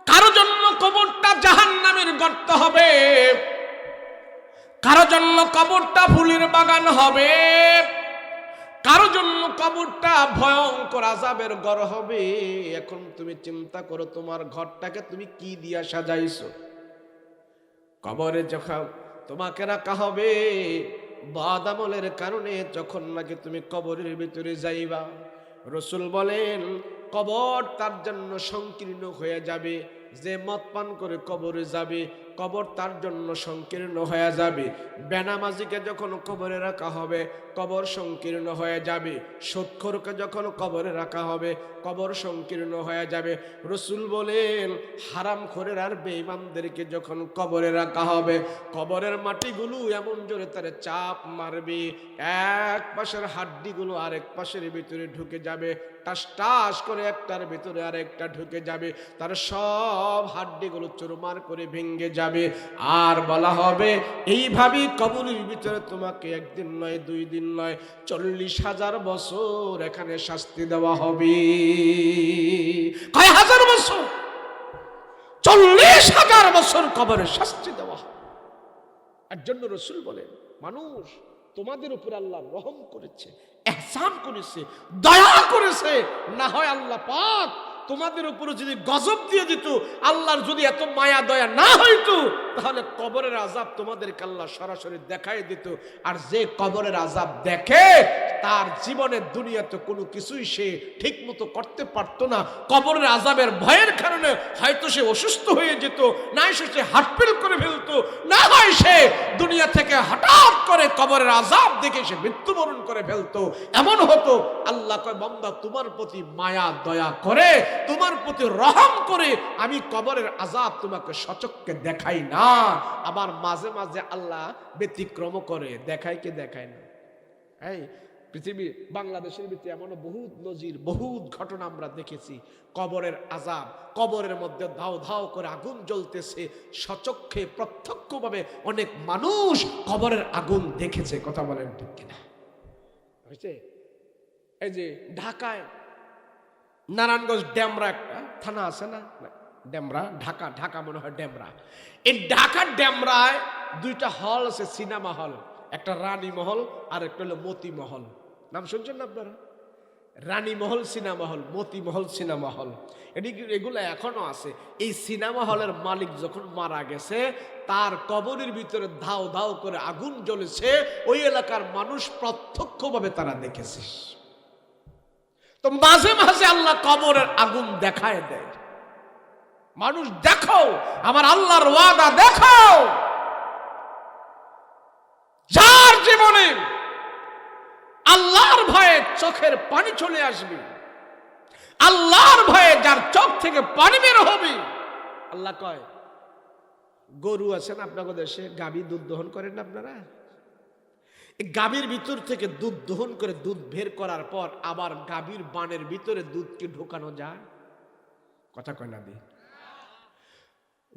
কারো জন্য কবরটা জাহান্নামের গর্ত হবে, কারো জন্য কবরটা ফুলের বাগান হবে, কারো জন্য কবরটা ভয়ঙ্কর আযাবের ঘর হবে। এখন তুমি চিন্তা করো তোমার ঘরটাকে তুমি কি দিয়া সাজাইছো? কবরে যখন তোমাকে রাখা হবে, বদ আমলের কারণে যখন নাকি তুমি কবরের ভিতরে যাইবা, রাসূল বলেন কবর তার জন্য সংকীর্ণ হয়ে যাবে, যে মদ পান করে কবরে যাবে, কবর তার জন্য সংকীর্ণ হয়ে যাবে। বেনামাজিকে যখন কবরে রাখা হবে, কবর সংকীর্ণ হয়ে যাবে। সুদখোরকে যখন কবরে রাখা হবে, কবর সংকীর্ণ হয়ে যাবে। রাসূল বলেন, হারামখোরের আর বেঈমানদেরকে যখন কবরে রাখা হবে, কবরের মাটিগুলো এমন জোরে তারে চাপ মারবে, এক পাশের হাড্ডিগুলো আরেক পাশের ভিতরে ঢুকে যাবে, টাস টাস করে একটার ভিতরে আরেকটা ঢুকে যাবে, তার সব হাড্ডিগুলো চুরমার করে ভেঙে যাবে। আর বলা হবে, এইভাবেই কবরের ভিতরে তোমাকে একদিন নয়, 2 দিন নয়, 40,000 বছর এখানে শাস্তি দেওয়া হবে। কয় হাজার বছর? 40,000 বছর কবরে শাস্তি দেওয়া হবে। এর জন্য রাসূল বলেন, মানুষ তোমাদের উপর আল্লাহ রহম করেছে, ইহসান করেছে, দয়া করেছে। না হয় আল্লাহ পাক তোমাদের উপর যদি গজব দিয়ে দিত, আল্লাহর যদি এত মায়া দয়া না হইতো, তাহলে কবরের আযাব তোমাদেরকে আল্লাহ সরাসরি দেখাই দিত। আর যে কবরের আযাব দেখে, তার জীবনের দুনিয়াতে কোনো কিছুই সে ঠিক মতো করতে পারতো না। কবরের আযাবের ভয়ের কারণে হয়তো সে অসুস্থ হয়ে যেত, না সে হার্টফেল করে ফেলতো, না হয় সে দুনিয়া থেকে হঠাৎ করে কবরের আযাব দেখে সে মৃত্যুবরণ করে ফেলতো। এমন হতো। আল্লাহ কয়, বান্দা তোমার প্রতি মায়া দয়া করে, তোমার প্রতি রহম করে আমি কবরের আযাব তোমাকে সচক্ষে দেখাই না। আবার মাঝে মাঝে আল্লাহ ব্যতিক্রম করে, দেখায় কি দেখায় না। এই পৃথিবী, বাংলাদেশের ভিতরে এমন বহুত নজির, বহুত ঘটনা আমরা দেখেছি। কবরের আযাব, কবরের মধ্যে ধাও ধাও করে আগুন জ্বলতেছে, সচক্ষে প্রত্যক্ষভাবে অনেক মানুষ কবরের আগুন দেখেছে। কথা বলেন ঠিক কিনা? হয়েছে। এই যে ঢাকায় নারায়ণগঞ্জ ডেমরা একটা থানা আছে না, ডেমরা, ঢাকা, ঢাকা মনে হয় ডেমরা। এই ঢাকার ডেমরায় 2টা হল আছে, সিনেমা হল। একটা রানী মহল আর একটা হলো মতি মহল। নাম শুনছেন না আপনারা? রানী মহল সিনেমা হল, মতি মহল সিনেমা হল, এগুলো এখনো আছে। এই সিনেমা হলের মালিক যখন মারা গেছে, তার কবরের ভিতরে ধাও ধাও করে আগুন জ্বলেছে। ওই এলাকার মানুষ প্রত্যক্ষভাবে তারা দেখেছে। তো মাঝে মাঝে আল্লাহ কবরের আগুন দেখায় দেয়। মানুষ দেখো, আমার আল্লাহর ওয়াদা দেখো। যার জীবনে আল্লাহর ভয়ে চোখের পানি চলে আসবে, আল্লাহর ভয়ে যার চোখ থেকে পানি বের হবে, আল্লাহ কয়, গরু আছেন আপনাদের দেশে, গাভী দুধ দহন করেন না আপনারা? এই গাভীর ভিতর থেকে দুধ দহন করে দুধ বের করার পর আবার গাভীর বানের ভিতরে দুধকে ঢোকানো যায়? কথা কয় না?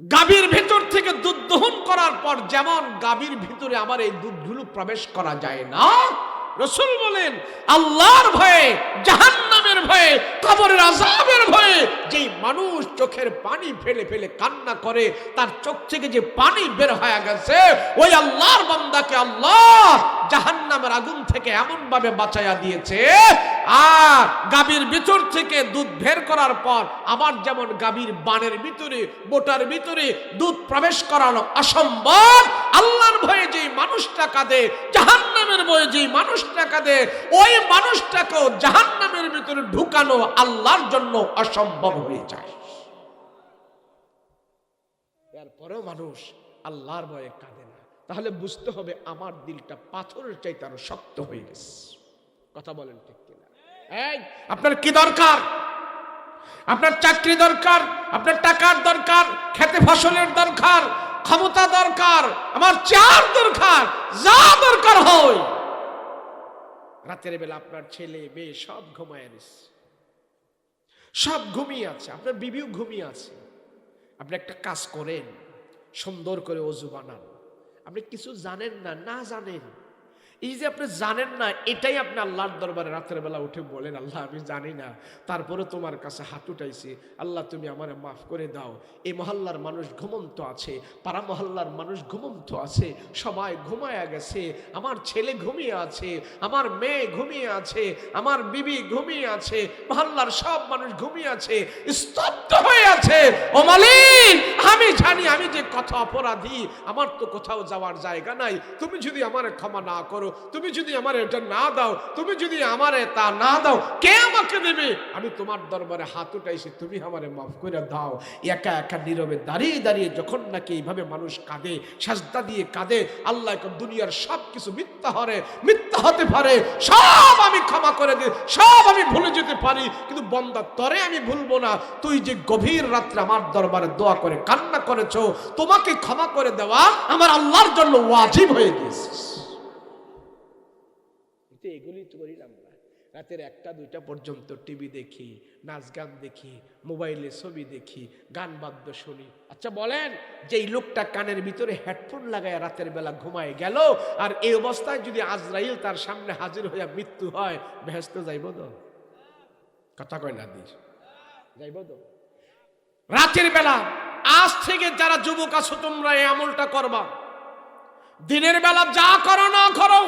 গাভীর ভিতর থেকে দুধ দহন করার পর যেমন গাভীর ভিতরে আবার এই দুধগুলো প্রবেশ করা যায় না, রাসূল বলেন, আল্লাহর ভয়ে, জাহান্নামের ভয়ে, কবরের আযাবের ভয়ে যেই মানুষ চোখের পানি ফেলে ফেলে কান্না করে, তার চোখ থেকে যে পানি বের হয়ে গেছে, ওই আল্লাহর বান্দাকে আল্লাহ জাহান্নামের আগুন থেকে এমন ভাবে বাঁচাইয়া দিয়েছে। আর গাভীর ভিতর থেকে দুধ বের করার পর আবার যেমন গাভীর বানের ভিতরে, বোটার ভিতরে দুধ প্রবেশ করানো অসম্ভব, আল্লাহর ভয়ে যেই মানুষটা কাঁদে, জাহান্নামের ভয়ে যেই মানুষটা কাঁদে, ওই মানুষটাকেও জাহান্নামের ভিতরে ঢুকানো আল্লাহর জন্য অসম্ভব হয়ে যায়। এরপরেও মানুষ আল্লাহর ভয়ে কাঁদে না। তাহলে বুঝতে হবে আমার দিলটা পাথরের চাইতে আরো শক্ত হয়ে গেছে। কথা বলেন ঠিক কিনা? এই আপনার কি দরকার? আপনার চাকরি দরকার, আপনার টাকার দরকার, খেতে ফসলের দরকার, ক্ষমতা দরকার, আমার চেয়ার দরকার, যা দরকার হয়। রাতের বেলা আপনার ছেলে মেয়ে সব ঘুমায় আছে, সব ঘুমিয়ে আছে, আপনার বিবিও ঘুমিয়ে আছে। আপনি একটা কাজ করেন, সুন্দর করে ওযু বানান। আপনি কিছু জানেন না, না জানেন, এই যে আপনি জানেন না, এটাই আপনি আল্লাহর দরবারে রাতের বেলা উঠে বলেন, আল্লাহ আমি জানি না, তারপরে তোমার কাছে হাত উঠাইছি, আল্লাহ তুমি আমারে মাফ করে দাও। এই মহল্লার মানুষ ঘুমন্ত আছে, পাড়া মহল্লার মানুষ ঘুমন্ত আছে, সবাই ঘুমায়া গেছে, আমার ছেলে ঘুমিয়ে আছে, আমার মেয়ে ঘুমিয়ে আছে, আমার বিবি ঘুমিয়ে আছে, মহল্লার সব মানুষ ঘুমিয়ে আছে, স্তব্ধ হয়ে আছে। ও মালিক, আমি জানি আমি যে কত অপরাধী, আমার তো কোথাও যাওয়ার জায়গা নাই, তুমি যদি আমার ক্ষমা না করো, তুমি যদি আমার এটা না দাও, তুমি যদি আমারে তা না দাও, কে আমাকে দেবে? আমি তোমার দরবারে হাত উঠাইছি, তুমি আমারে মাফ করে দাও। একা একা নীরবে দাঁড়িয়ে দাঁড়িয়ে যখন নাকি এইভাবে মানুষ কাঁদে, সাজদা দিয়ে কাঁদে, আল্লাহ দুনিয়ার সব কিছু মিথ্যা হতে পারে, সব আমি ক্ষমা করে দিই, সব আমি ভুলে যেতে পারি, কিন্তু বন্দা তরে আমি ভুলবো না। তুই যে গভীর রাত্রে আমার দরবারে দোয়া করে কান্না করেছো, তোমাকে ক্ষমা করে দেওয়া আমার আল্লাহর জন্য ওয়াজিব হয়ে গেছে। এগুলি তো করি আমরা। রাতের 1টা 2টা পর্যন্ত টিভি দেখি, নাচ গান দেখি, মোবাইলে ছবি দেখি, গান বাদ্য শুনি। আচ্ছা বলেন, যে এই লোকটা কানের ভিতরে হেডফোন লাগায় রাতের বেলা ঘুমায় গেল, আর এই অবস্থায় যদি আজরাইল তার সামনে হাজির হইয়া মৃত্যু হয়, বেহেশতে যাইব তো? কথা কয় না দিস, যাইব তো? রাতের বেলা আজ থেকে যারা যুবক আছো তোমরা এই আমলটা করবা। দিনের বেলা যা করো না করো,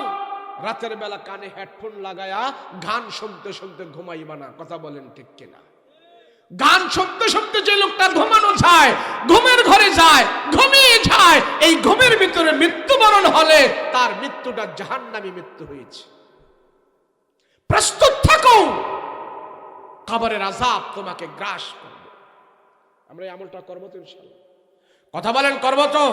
রাতের বেলা কানে হেডফোন লাগায়া গান শুনতে শুনতে ঘুমাইবা না। কথা বলেন ঠিক কিনা? গান শুনতে শুনতে যে লোকটা ঘুমানো যায়, ঘুমের ঘরে যায়, ঘুমিয়ে যায়, এই ঘুমের ভিতরে মৃত্যুবরণ হলে তার মৃত্যুটা জাহান্নামী মৃত্যু হয়েছে। প্রস্তুত থাকো, কবরের আযাব তোমাকে গ্রাস করবে। আমরা এই আমলটা করবো তো ইনশাআল্লাহ? কথা বলেন, করবো তো?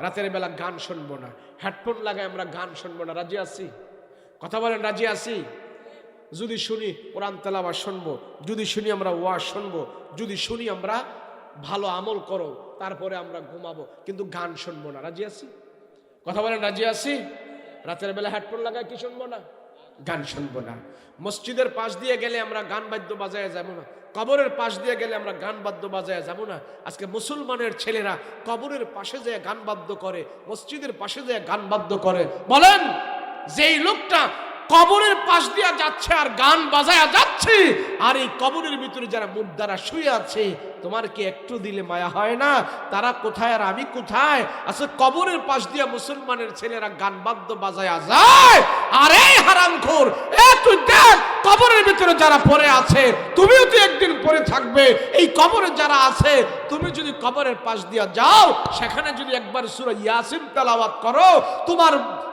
রাতের বেলা গান শুনবো না, হেডফোন লাগায় আমরা গান শুনবো না। রাজি আছি? কথা বলেন, রাজি আছি? যদি শুনি কোরআন তেলাওয়াত শুনবো, যদি শুনি আমরা ওয়াজ শুনবো, যদি শুনি আমরা ভালো আমল করো, তারপরে আমরা ঘুমাবো, কিন্তু গান শুনবো না। রাজি আছি? কথা বলেন, রাজি আছি? রাতের বেলা হেডফোন লাগায় কি শুনবো না? গান শুনবো না। মসজিদের পাশ দিয়ে গেলে আমরা গান বাদ্য বাজায় যাবো না। কবরের পাশ দিয়ে গেলে আমরা গান বাদ্য বাজায় যাবো না। আজকে মুসলমানের ছেলেরা কবরের পাশে যেয়ে গান বাদ্য করে, মসজিদের পাশে যেয়ে গান বাদ্য করে। বলেন, যেই লোকটা কবরের পাশ দিয়ে যাচ্ছে আর গান বাজায়া যাচ্ছে, আর এই কবরের ভিতরে যারা মুর্দারা শুয়ে আছে, তোমার কি একটু দিলে মায়া হয় না? তারা কোথায় আর আমি কোথায়? আচ্ছা, কবরের পাশ দিয়ে মুসলমানের ছেলেরা গান বাদ্য বাজায়া যায়, আর এই হারামখোর, তুই দেখ কবরের ভিতরে যারা পড়ে আছে, তুমিও তো একদিন পড়ে থাকবে। এই কবরে যারা আছে, তুমি যদি কবরের পাশ দিয়ে যাও, সেখানে যদি একবার সূরা ইয়াসিন তেলাওয়াত করো,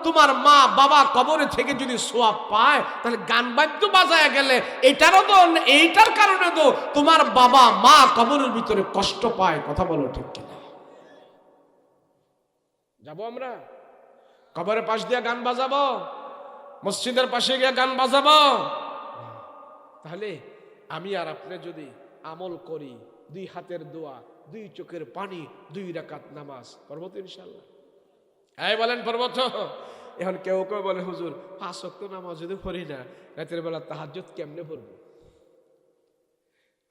তোমার মা বাবা কবরে থেকে যদি সোয়াব পায়, তাহলে গান বাদ্য বাজায় গেলে এইটার কারণে তো তোমার বাবা মা কবরের ভিতরে কষ্ট পায়। কথা বলো ঠিক কিনা? যাবো আমরা কবরের পাশ দিয়ে গান বাজাবো? মসজিদের পাশে গিয়ে গান বাজাবো? তাহলে আমি আর আপনি যদি আমল করি, 2 হাতের দোয়া, 2 চোখের পানি, 2 রাকাত নামাজ, পারবো তো ইনশাআল্লাহ? এই বলেন, পারবো তো? এখন কেউ কেউ বলে, হুজুর 5 ওয়াক্ত নামাজ যদি পড়ি না, রাতের বেলা তাহাজ্জুদ কেমনে পড়বো?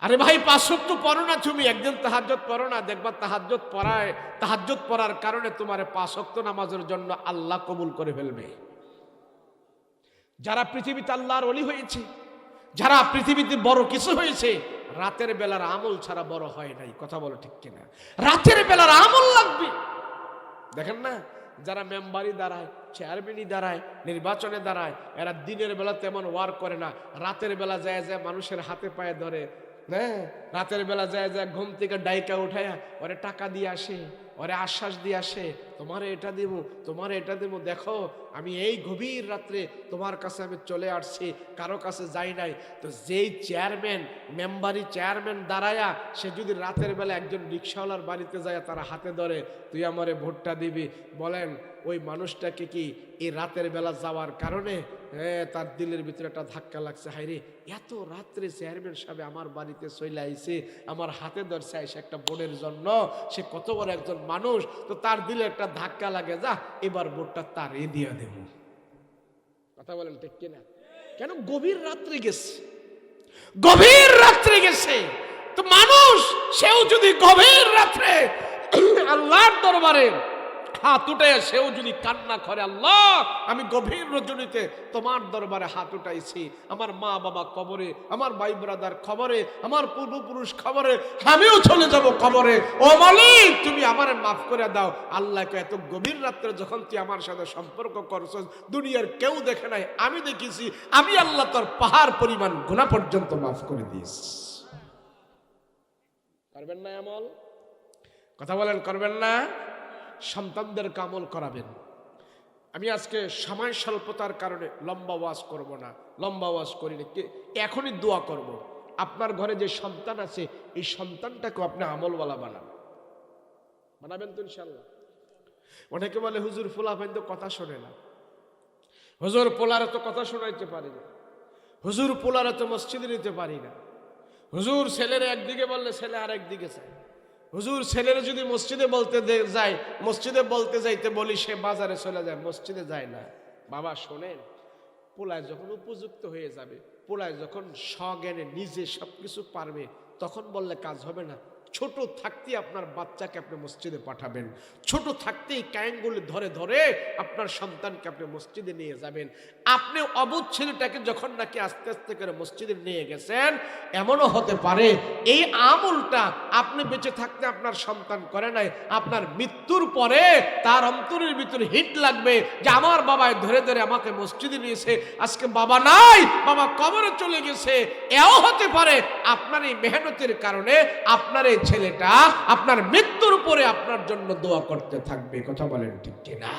আরে ভাই, 5 ওয়াক্ত পড়ো না তুমি, একদিন তাহাজ্জুদ পড়ো না, দেখবা তাহাজ্জুদ পড়ার কারণে তোমার 5 ওয়াক্ত নামাজের জন্য আল্লাহ কবুল করে ফেলবে। যারা পৃথিবীতে আল্লাহর ওলি হয়েছে, যারা পৃথিবীতে বড় কিছু হয়েছে, রাতের বেলার আমল ছাড়া বড় হয় নাই। কথা বলো ঠিক কিনা? রাতের বেলার আমল লাগবে। দেখেন না, যারা মেম্বারি দাঁড়ায়, চেয়ারম্যানই দাঁড়ায়, নির্বাচনে দাঁড়ায়, এরা দিনের বেলা তেমন ওয়ার্ক করে না, রাতের বেলা যায় মানুষের হাতে পায়ে ধরে, হ্যাঁ, রাতের বেলা যায় ঘুম থেকে ডাইকা উঠায়া ওরে টাকা দিয়ে আসে, ওরে আশ্বাস দিয়ে আসে, তোমারে এটা দিব, তোমারে এটা দিব, দেখো আমি এই গভীর রাত্রে তোমার কাছে আমি চলে আসছি, কারো কাছে যাই নাই। তো যেই মেম্বারি চেয়ারম্যান দাঁড়ায়া, সে যদি রাতের বেলা একজন রিক্সাওয়ালার বাড়িতে যায়, তারা হাতে ধরে, তুই আমারে ভোটটা দিবি, বলেন ওই মানুষটাকে কি এই রাতের বেলা যাওয়ার কারণে তার দিলের ভিতরে একটা ধাক্কা লাগছে, হায়রে এত রাত্রে চেয়ারম্যান সাহেব আমার বাড়িতে চলে আইছে, আমার হাতে ধরছে আইসে একটা ভোটের জন্য, সে কত বড় একজন মানুষ, তো তার দিলে একটা ধাক্কা লাগে, যা এবার ভোটটা তারই দিয়ে দেব। কথা বলেন ঠিক কিনা? কেন? গভীর রাত্রে গেছে, তো মানুষ সেও যদি গভীর রাত্রে আল্লাহর দরবারে হাত উঠে, সেও যদি কান্না করে, আল্লাহ আমি গভীর রজনীতে তোমার দরবারে হাত উঠাইছি, আমার মা বাবা কবরে, আমার ভাই ব্রাদার কবরে, আমার পূর্বপুরুষ কবরে, আমিও চলে যাব কবরে, ও মালিক তুমি আমারে মাফ করে দাও। আল্লাহকে এত গভীর রাত্রে যখন তুই আমার সাথে সম্পর্ক করছস, দুনিয়ার কেউ দেখে নাই, আমি দেখেছি, আমি আল্লাহ তোর পাহাড় পরিমাণ গুনাহ পর্যন্ত মাফ করে দিস। করবেন না আমল? কথা বলেন, করবেন না? সন্তানদের আমল করাবেন, আমি আজকে সময় স্বল্পতার কারণে লম্বা ওয়াজ করব না, লম্বা ওয়াজ করি না, এখনই দোয়া করব। আপনার ঘরে যে সন্তান আছে এই সন্তানটাকে আপনি আমলওয়ালা বানাবেন তো ইনশাল্লাহ। অনেকে বলে হুজুর পোলাপাইন তো কথা শোনে না, হুজুর পোলারে তো কথা শোনাইতে পারি না, হুজুর পোলারে তো মসজিদে নিতে পারি না, হুজুর ছেলের একদিকে বললে ছেলে আর একদিকে চায়, হুজুর ছেলের যদি মসজিদে বলতে যায়, মসজিদে বলতে যাইতে বলি সে বাজারে চলে যায়, মসজিদে যায় না। বাবা শোনেন, পোলায় যখন উপযুক্ত হয়ে যাবে, পোলায় যখন স্বজ্ঞানে নিজে সবকিছু পারবে, তখন বললে কাজ হবে না। ছোট থাকতে আপনার বাচ্চাকে আপনি মসজিদে পাঠাবেন, ছোট থাকতেই কায়েঙ্গুলি ধরে ধরে আপনার সন্তানকে আপনি মসজিদে নিয়ে যাবেন। আপনি অবুঝ ছেলেটাকে যখন নাকি আস্তে আস্তে করে মসজিদে নিয়ে গেছেন, এমনও হতে পারে এই আমলটা আপনি বেঁচে থাকতে আপনার সন্তান করে নাই, আপনার মৃত্যুর পরে তার অন্তরের ভিতরে হিট লাগবে যে আমার বাবায় ধরে ধরে আমাকে মসজিদে নিয়েছে, আজকে বাবা নাই, বাবা কবরে চলে গেছে। এও হতে পারে আপনার এই মেহনতের কারণে আপনার এই ছেলেটা আপনার মৃত্যুর পরে আপনার জন্য দোয়া করতে থাকবে। কথা বলেন ঠিক কিনা?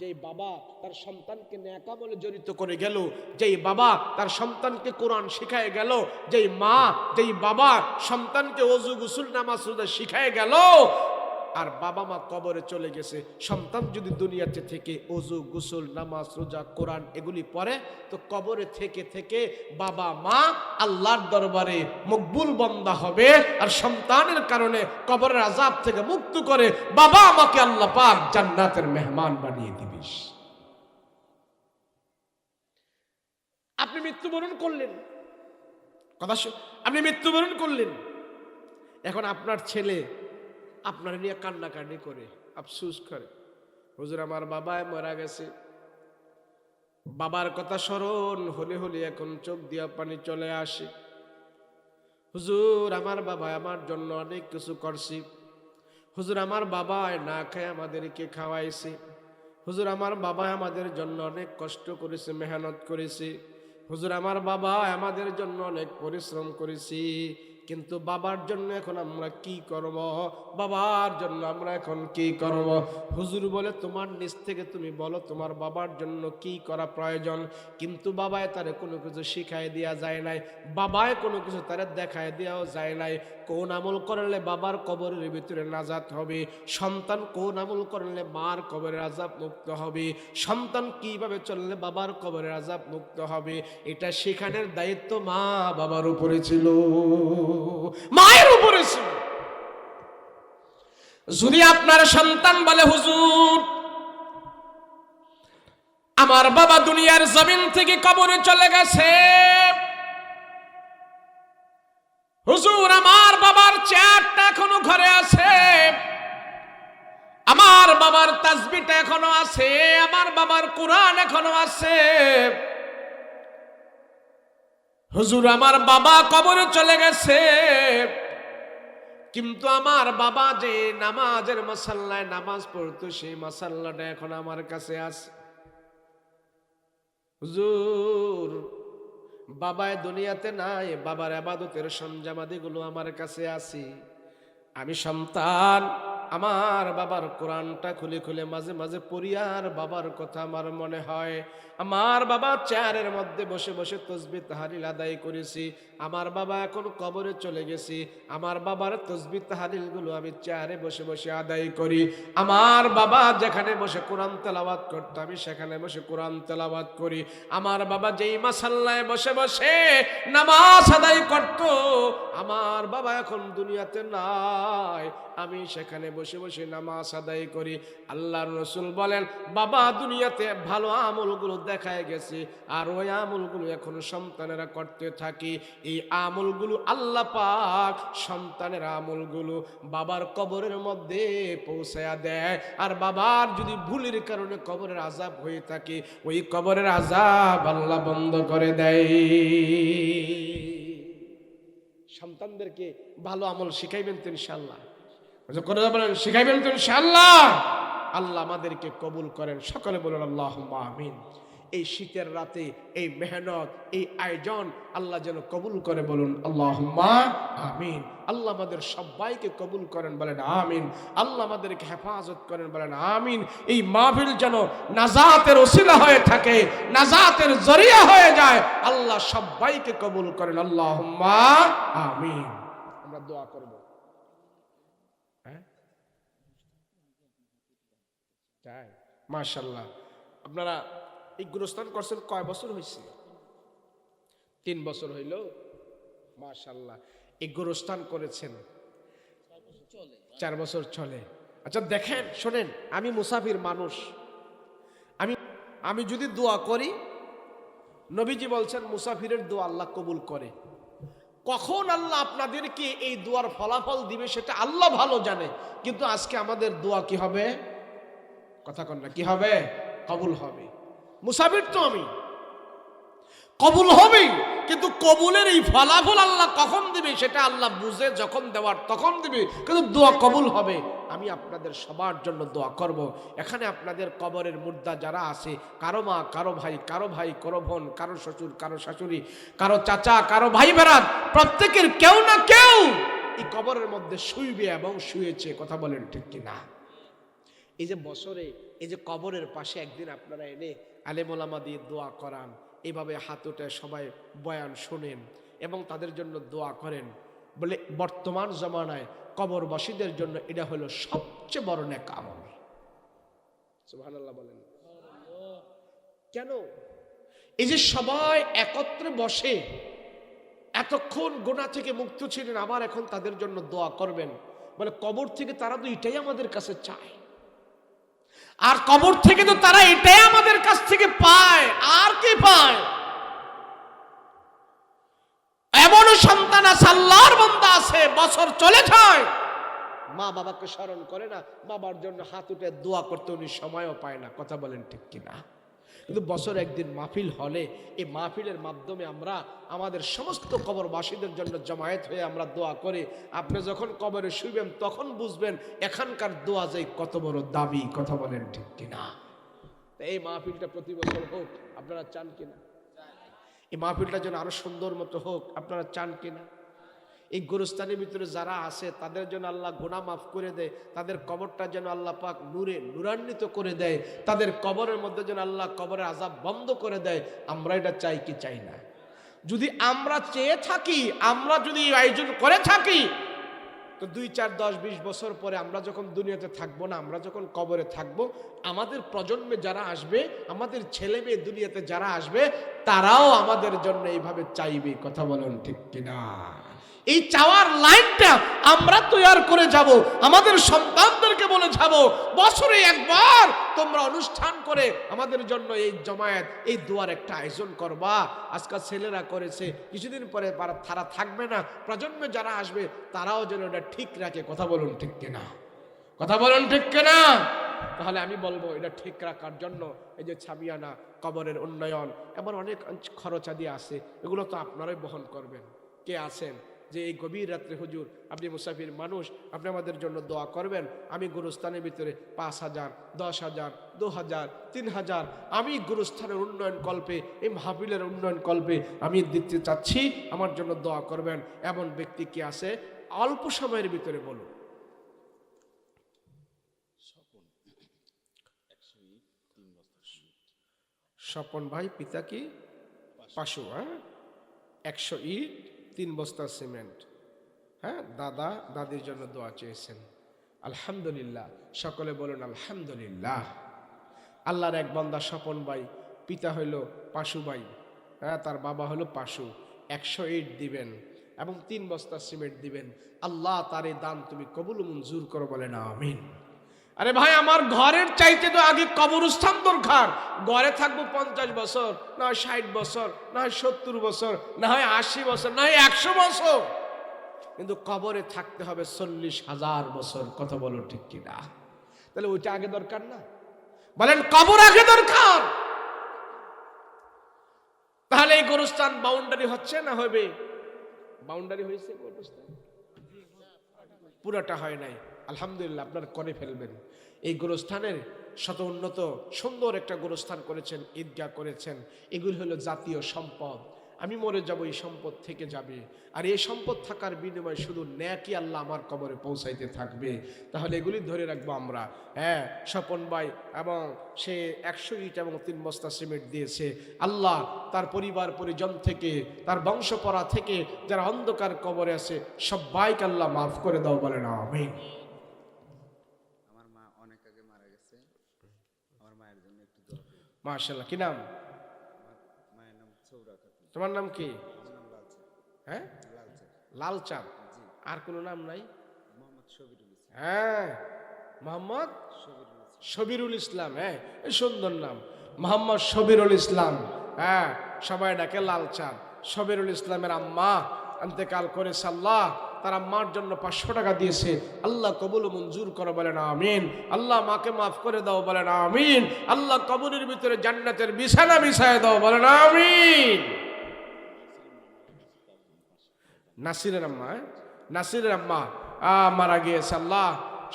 যেই বাবা তার সন্তানকে নেক আমলে জড়িত করে গেল, যেই বাবা তার সন্তানকে কোরআন শিখায় গেল, যেই মা যেই বাবা সন্তানকে ওযু গোসল নামাজ রোজা শিখায় গেল, আর বাবা মা কবরে চলে গেছে, সন্তান যদি দুনিয়াতে থেকে ওযু গোসল নামাজ রোজা কোরআন এগুলি পড়ে, তো কবরে থেকে থেকে বাবা মা আল্লাহর দরবারে মকবুল বান্দা হবে, আর সন্তানের কারণে কবরের আযাব থেকে মুক্ত করে বাবা আমাকে আল্লাহ পাক জান্নাতের মেহমান বানিয়ে দিবিস। আপনি মৃত্যুবরণ করলেন, কথা আপনি মৃত্যুবরণ করলেন, এখন আপনার ছেলে আপনার নিয়ে কান্নাকাটি করে, আফসোস করে, হুজুর আমার বাবা মারা গেছে। বাবার কথা স্মরণ হলে হলে এখন চোখ দিয়া পানি চলে আসে। হুজুর আমার বাবা আমার জন্য অনেক কিছু করছি, হুজুর আমার বাবা না খায় আমাদেরকে খাওয়াইছে, হুজুর আমার বাবা আমাদের জন্য অনেক কষ্ট করেছে, মেহনত করেছে, হুজুর আমার বাবা আমাদের জন্য অনেক পরিশ্রম করেছি, কিন্তু বাবার জন্য এখন আমরা কি করব, বাবার জন্য আমরা এখন কি করব? হুজুর বলে তোমার নিজ থেকে তুমি বলো তোমার বাবার জন্য কি করা প্রয়োজন। কিন্তু বাবায় তারে কোনো কিছু শিখাই দেওয়া যায় নাই, বাবায় কোনো কিছু তারে দেখায় দেওয়াও যায় নাই। কোন আমল করলে বাবার কবরের ভিতরে নাজাত হবে, সন্তান কোন আমল করলে মার কবরের আযাব মুক্ত হবে, সন্তান কিভাবে চললে বাবার কবরের আযাব মুক্ত হবে, এটা শেখানোর দায়িত্ব মা বাবার উপরে ছিল, মায়ের উপরে ছিল। যদি আপনার সন্তান বলে হুজুর আমার বাবা দুনিয়ার জমিন থেকে কবরে চলে গেছে, হুজুর আমার বাবার চেয়ারটা এখনো ঘরে আছে, আমার বাবার তাসবিহটা এখনো আছে, আমার বাবার কোরআন এখনো আছে, হুজুর আমার বাবা কবরে চলে গেছে, কিন্তু আমার বাবা যে নামাজের মাসাল্লায় নামাজ পড়তো সেই মাসাল্লাটা এখন আমার কাছে আছে। হুজুর বাবায় দুনিয়াতে নাই, বাবার ইবাদতের সরঞ্জামাদিগুলো আমার কাছে আছে, আমি সন্তান আমার বাবার কোরআনটা খুলে খুলে মাঝে মাঝে পড়ি, আর বাবার কথা আমার মনে হয়। আমার বাবা চেয়ারের মধ্যে বসে বসে তাসবিহ তাহলিল আদায় করেছি, আমার বাবা এখন কবরে চলে গেছি, আমার বাবার তাসবিহ তাহলিল গুলো আমি চেয়ারে বসে বসে আদায় করি। আমার বাবা যেখানে বসে কোরআন তেলাওয়াত করত আমি সেখানে বসে কোরআন তেলাওয়াত করি। আমার বাবা যেই মাসাল্লায় বসে বসে নামাজ আদায় করত, আমার বাবা এখন দুনিয়াতে নাই, আমি সেখানে বসে বসে নামাজ আদায় করি। আল্লাহর রাসূল বলেন বাবা দুনিয়াতে ভালো আমলগুলো দেখায় গেছে, আর ওই আমলগুলো এখন সন্তানেরা করতে থাকে। এই আমলগুলো আল্লাহ পাক সন্তানের আমলগুলো বাবার কবরের মধ্যে পৌঁছায়া দেয়, আর বাবার যদি ভুলের কারণে কবরের আযাব হয়ে থাকে ওই কবরের আযাব আল্লাহ বন্ধ করে দেয়। সন্তানদেরকে ভালো আমল শিখাইবেন তো ইনশাআল্লাহ, শিখাইবেন তো ইনশাআল্লাহ। আল্লাহ আমাদেরকে কবুল করেন, সকলে বলেন আল্লাহুম্মা আমিন। এই শীতের রাতে এই মেহনত, এই আয়োজন আল্লাহ যেন কবুল করে, বলুন আল্লাহুম্মা আমিন। আল্লাহ আমাদের সবাইকে কবুল করেন, বলেন আমিন। আল্লাহ আমাদেরকে হেফাজত করেন, বলেন আমিন। এই মাহফিল যেন নাজাতের ওসিলা হয়ে থাকে, নাজাতের জরিয়া হয়ে যায়। আল্লাহ সবাইকে কবুল করেন, আল্লাহুম্মা আমিন। আমরা দোয়া করব। হ্যাঁ, তাই মাশাআল্লাহ। আপনারা এই গুরুস্থান করছেন কয় বছর হয়েছে? 3 বছর হইল। মাশাআল্লাহ। এই গুরুস্থান করেছেন 4 বছর চলে। আচ্ছা দেখেন, শোনেন, আমি মুসাফির মানুষ। আমি যদি দোয়া করি, নবীজি বলছেন মুসাফিরের দোয়া আল্লাহ কবুল করে। কখন আল্লাহ আপনাদেরকে এই দোয়ার ফলাফল দিবে সেটা আল্লাহ ভালো জানে। কিন্তু আজকে আমাদের দোয়া কি হবে? কথা কন না, কি হবে? কবুল হবে। মুসাফির তো আমি, কবুল হবে। কিন্তু কবুলের এই ফলাফল আল্লাহ কখন দিবে সেটা আল্লাহ বুঝে, যখন দেওয়ার তখন দিবে। কিন্তু দোয়া কবুল হবে। আমি আপনাদের সবার জন্য দোয়া করব। এখানে আপনাদের কবরের মুর্দা যারা আছে, কারো মা, কারো ভাই, কারো ভাই, কারো বোন, কারো শ্বশুর, কারো শাশুড়ি, কারো চাচা, কারো ভাই বেরাত, প্রত্যেকের কেউ না কেউ এই কবরের মধ্যে শুইবে এবং শুয়েছে। কথা বলেন ঠিক কিনা? এই যে বছরে এই যে কবরের পাশে একদিন আপনারা এনে আলেম ওলামা দিয়ে দোয়া করান, এইভাবে হাত উঠে সবাই বয়ান শোনেন এবং তাদের জন্য দোয়া করেন, বলে বর্তমান জমানায় কবরবাসীদের জন্য এটা হলো সবচেয়ে বড় নেক আমল। সুবহানাল্লাহ বলেন। কেন? এই যে সবাই একত্রে বসে এতক্ষণ গুনাহ থেকে মুক্ত ছিলেন, আবার এখন তাদের জন্য দোয়া করবেন, বলে কবর থেকে তারা তো এটাই আমাদের কাছে চায়, আর কবর থেকে তো তারা এটাই আমাদের কাছ থেকে পায়। আর কি পায়? এমন সন্তান আছে, আল্লাহর বান্দা আছে, বছর চলে যায়, মা বাবাকে স্মরণ করে না, বাবার জন্য হাত উঠে দোয়া করতে উনি সময়ও পায় না। কথা বলেন ঠিক কিনা? কিন্তু বছর একদিন মাহফিল হলে এই মাহফিলের মাধ্যমে আমরা আমাদের সমস্ত কবরবাসীদের জন্য জমায়েত হয়ে আমরা দোয়া করি। আপনি যখন কবরে শুইবেন তখন বুঝবেন এখানকার দোয়া যে কত বড় দাবি। কথা বলেন ঠিক কিনা? এই মাহফিলটা প্রতি বছর হোক, আপনারা চান কিনা? এই মাহফিলটা যেন আরো সুন্দর মতো হোক, আপনারা চান কিনা? এই গোরস্থানের ভিতরে যারা আছে তাদের জন্য আল্লাহ গুনাহ মাফ করে দেয়, তাদের কবরটা যেন আল্লাহ পাক নূরে নূরান্বিত করে দেয়, তাদের কবরের মধ্যে যেন আল্লাহ কবরের আযাব বন্ধ করে দেয়। আমরা এটা চাই কি চাই না? যদি আমরা চেয়ে থাকি, আমরা যদি আয়োজন করে থাকি, তো 2, 4, 10, 20 বছর পরে আমরা যখন দুনিয়াতে থাকবো না, আমরা যখন কবরে থাকবো, আমাদের প্রজন্মে যারা আসবে, আমাদের ছেলে মেয়ে দুনিয়াতে যারা আসবে, তারাও আমাদের জন্য এইভাবে চাইবে। কথা বলেন ঠিক কিনা? এই চাওয়ার লাইনটা আমরা তৈরি করে যাব, আমাদের সন্তানদেরকে বলে যাব, বছরে একবার তোমরা অনুষ্ঠান করে আমাদের জন্য এই জমায়েত, এই দোয়ার একটা আয়োজন করবা। আজকাল ছেলেরা করেছে, কিছুদিন পরে তারা থাকবে না, প্রজন্মে যারা আসবে তারাও যেন এটা ঠিক রাখে। কথা বলুন ঠিক কিনা? কথা বলুন ঠিক কিনা? তাহলে আমি বলবো এটা ঠিক রাখার জন্য এই যে ছামিয়ানা, কবরের উন্নয়ন, এমন অনেক খরচাদি আছে, এগুলো তো আপনারাই বহন করবেন। কে আছেন যে এই গভীর রাত্রে হুজুর আপনি মুসাফির মানুষ, আপনি আমাদের জন্য দোয়া করবেন? আমি গুরুস্থানের ভিতরে 5,000, 10,000, 2,000, 3,000 আমি গুরুস্থানের উন্নয়ন কল্পে, এই মাহফিলের উন্নয়ন কল্পে আমি দিতে চাচ্ছি, আমার জন্য দোয়া করবেন। এমন ব্যক্তি কি আছে? অল্প সময়ের ভিতরে বলুন। স্বপন ভাই, পিতা কি? পাশু। হ্যাঁ, 100 ইট, 3 বস্তা সিমেন্ট। হ্যাঁ, দাদা দাদির জন্য দোয়া চেয়েছেন। আলহামদুলিল্লাহ, সকলে বলুন আলহামদুলিল্লাহ। আল্লাহর এক বান্দা স্বপন ভাই, পিতা হইল পাশু ভাই, হ্যাঁ, তার বাবা হলো পাশু। 100 ইট দিবেন এবং 3 বস্তা সিমেন্ট দিবেন। আল্লাহ তার এই দান তুমি কবুল মঞ্জুর করো, বলেন আমিন। আরে ভাই, আমার ঘরের চাইতে তো আগে কবরস্থান দরকার। ঘরে থাকবো 50 বছর, না হয় 60 বছর, না হয় 70 বছর, না হয় 80 বছর, না হয় 100 বছর, কিন্তু কবরে থাকতে হবে 40,000 বছর। কথা বলো ঠিক কিনা? তাহলে ওইটা আগে দরকার না? বলেন কবর আগে দরকার। তাহলে এই গোরস্থান বাউন্ডারি হচ্ছে না হবে? বাউন্ডারি হয়েছে, গোরস্থান পুরাটা হয় নাই। আলহামদুলিল্লাহ আপনার করে ফেলবেন। এই গোরস্থানের শত উন্নত সুন্দর একটা গোরস্থান করেছেন, ঈদগাহ করেছেন, এগুলি হলো জাতীয় সম্পদ। আমি মরে যাব, এই সম্পদ থেকে যাবে, আর এই সম্পদ থাকার বিনিময়ে শুধু নেকি আল্লাহ আমার কবরে পৌঁছাইতে থাকবে। তাহলে এগুলি ধরে রাখবো আমরা। হ্যাঁ, স্বপন ভাই এবং সে 100 ইট এবং 3 বস্তা সিমেন্ট দিয়েছে। আল্লাহ তার পরিবার পরিজন থেকে, তার বংশপরা থেকে যারা অন্ধকার কবরে আছে সবাইকে আল্লাহ মাফ করে দাও, বলেন আমিন। আমার মা অনেক আগে মারা গেছে, আমার মায়ের জন্য একটু দোয়া করুন। মাশাআল্লাহ। কি নাম? মায়ের নাম সৌরা খাতুন। তোমার নাম কি? আমার নাম লালচাঁদ। হ্যাঁ, লালচাঁদ। লালচাঁদ। জি। আর কোনো নাম নাই? মোহাম্মদ শবিরুল ইসলাম। হ্যাঁ, মোহাম্মদ শবিরুল ইসলাম। শবিরুল ইসলাম। হ্যাঁ, এই সুন্দর নাম, মোহাম্মদ শবিরুল ইসলাম। হ্যাঁ, সবাই ডাকে লালচাঁদ। শবিরুল ইসলামের আম্মা ইন্তেকাল করেছে, আল্লাহ তার আম্মার জন্য 500 টাকা দিয়েছে, আল্লাহ কবুল মঞ্জুর করো, বলেন আমিন। আল্লাহ মাকে মাফ করে দাও, বলেন আমিন। আল্লাহ কবরের ভিতরে জান্নাতের বিছানা বিছায় দাও, বলেন আমিন। নাসিরের আম্মা, নাসিরের আম্মা মারা গিয়েছে, আল্লাহ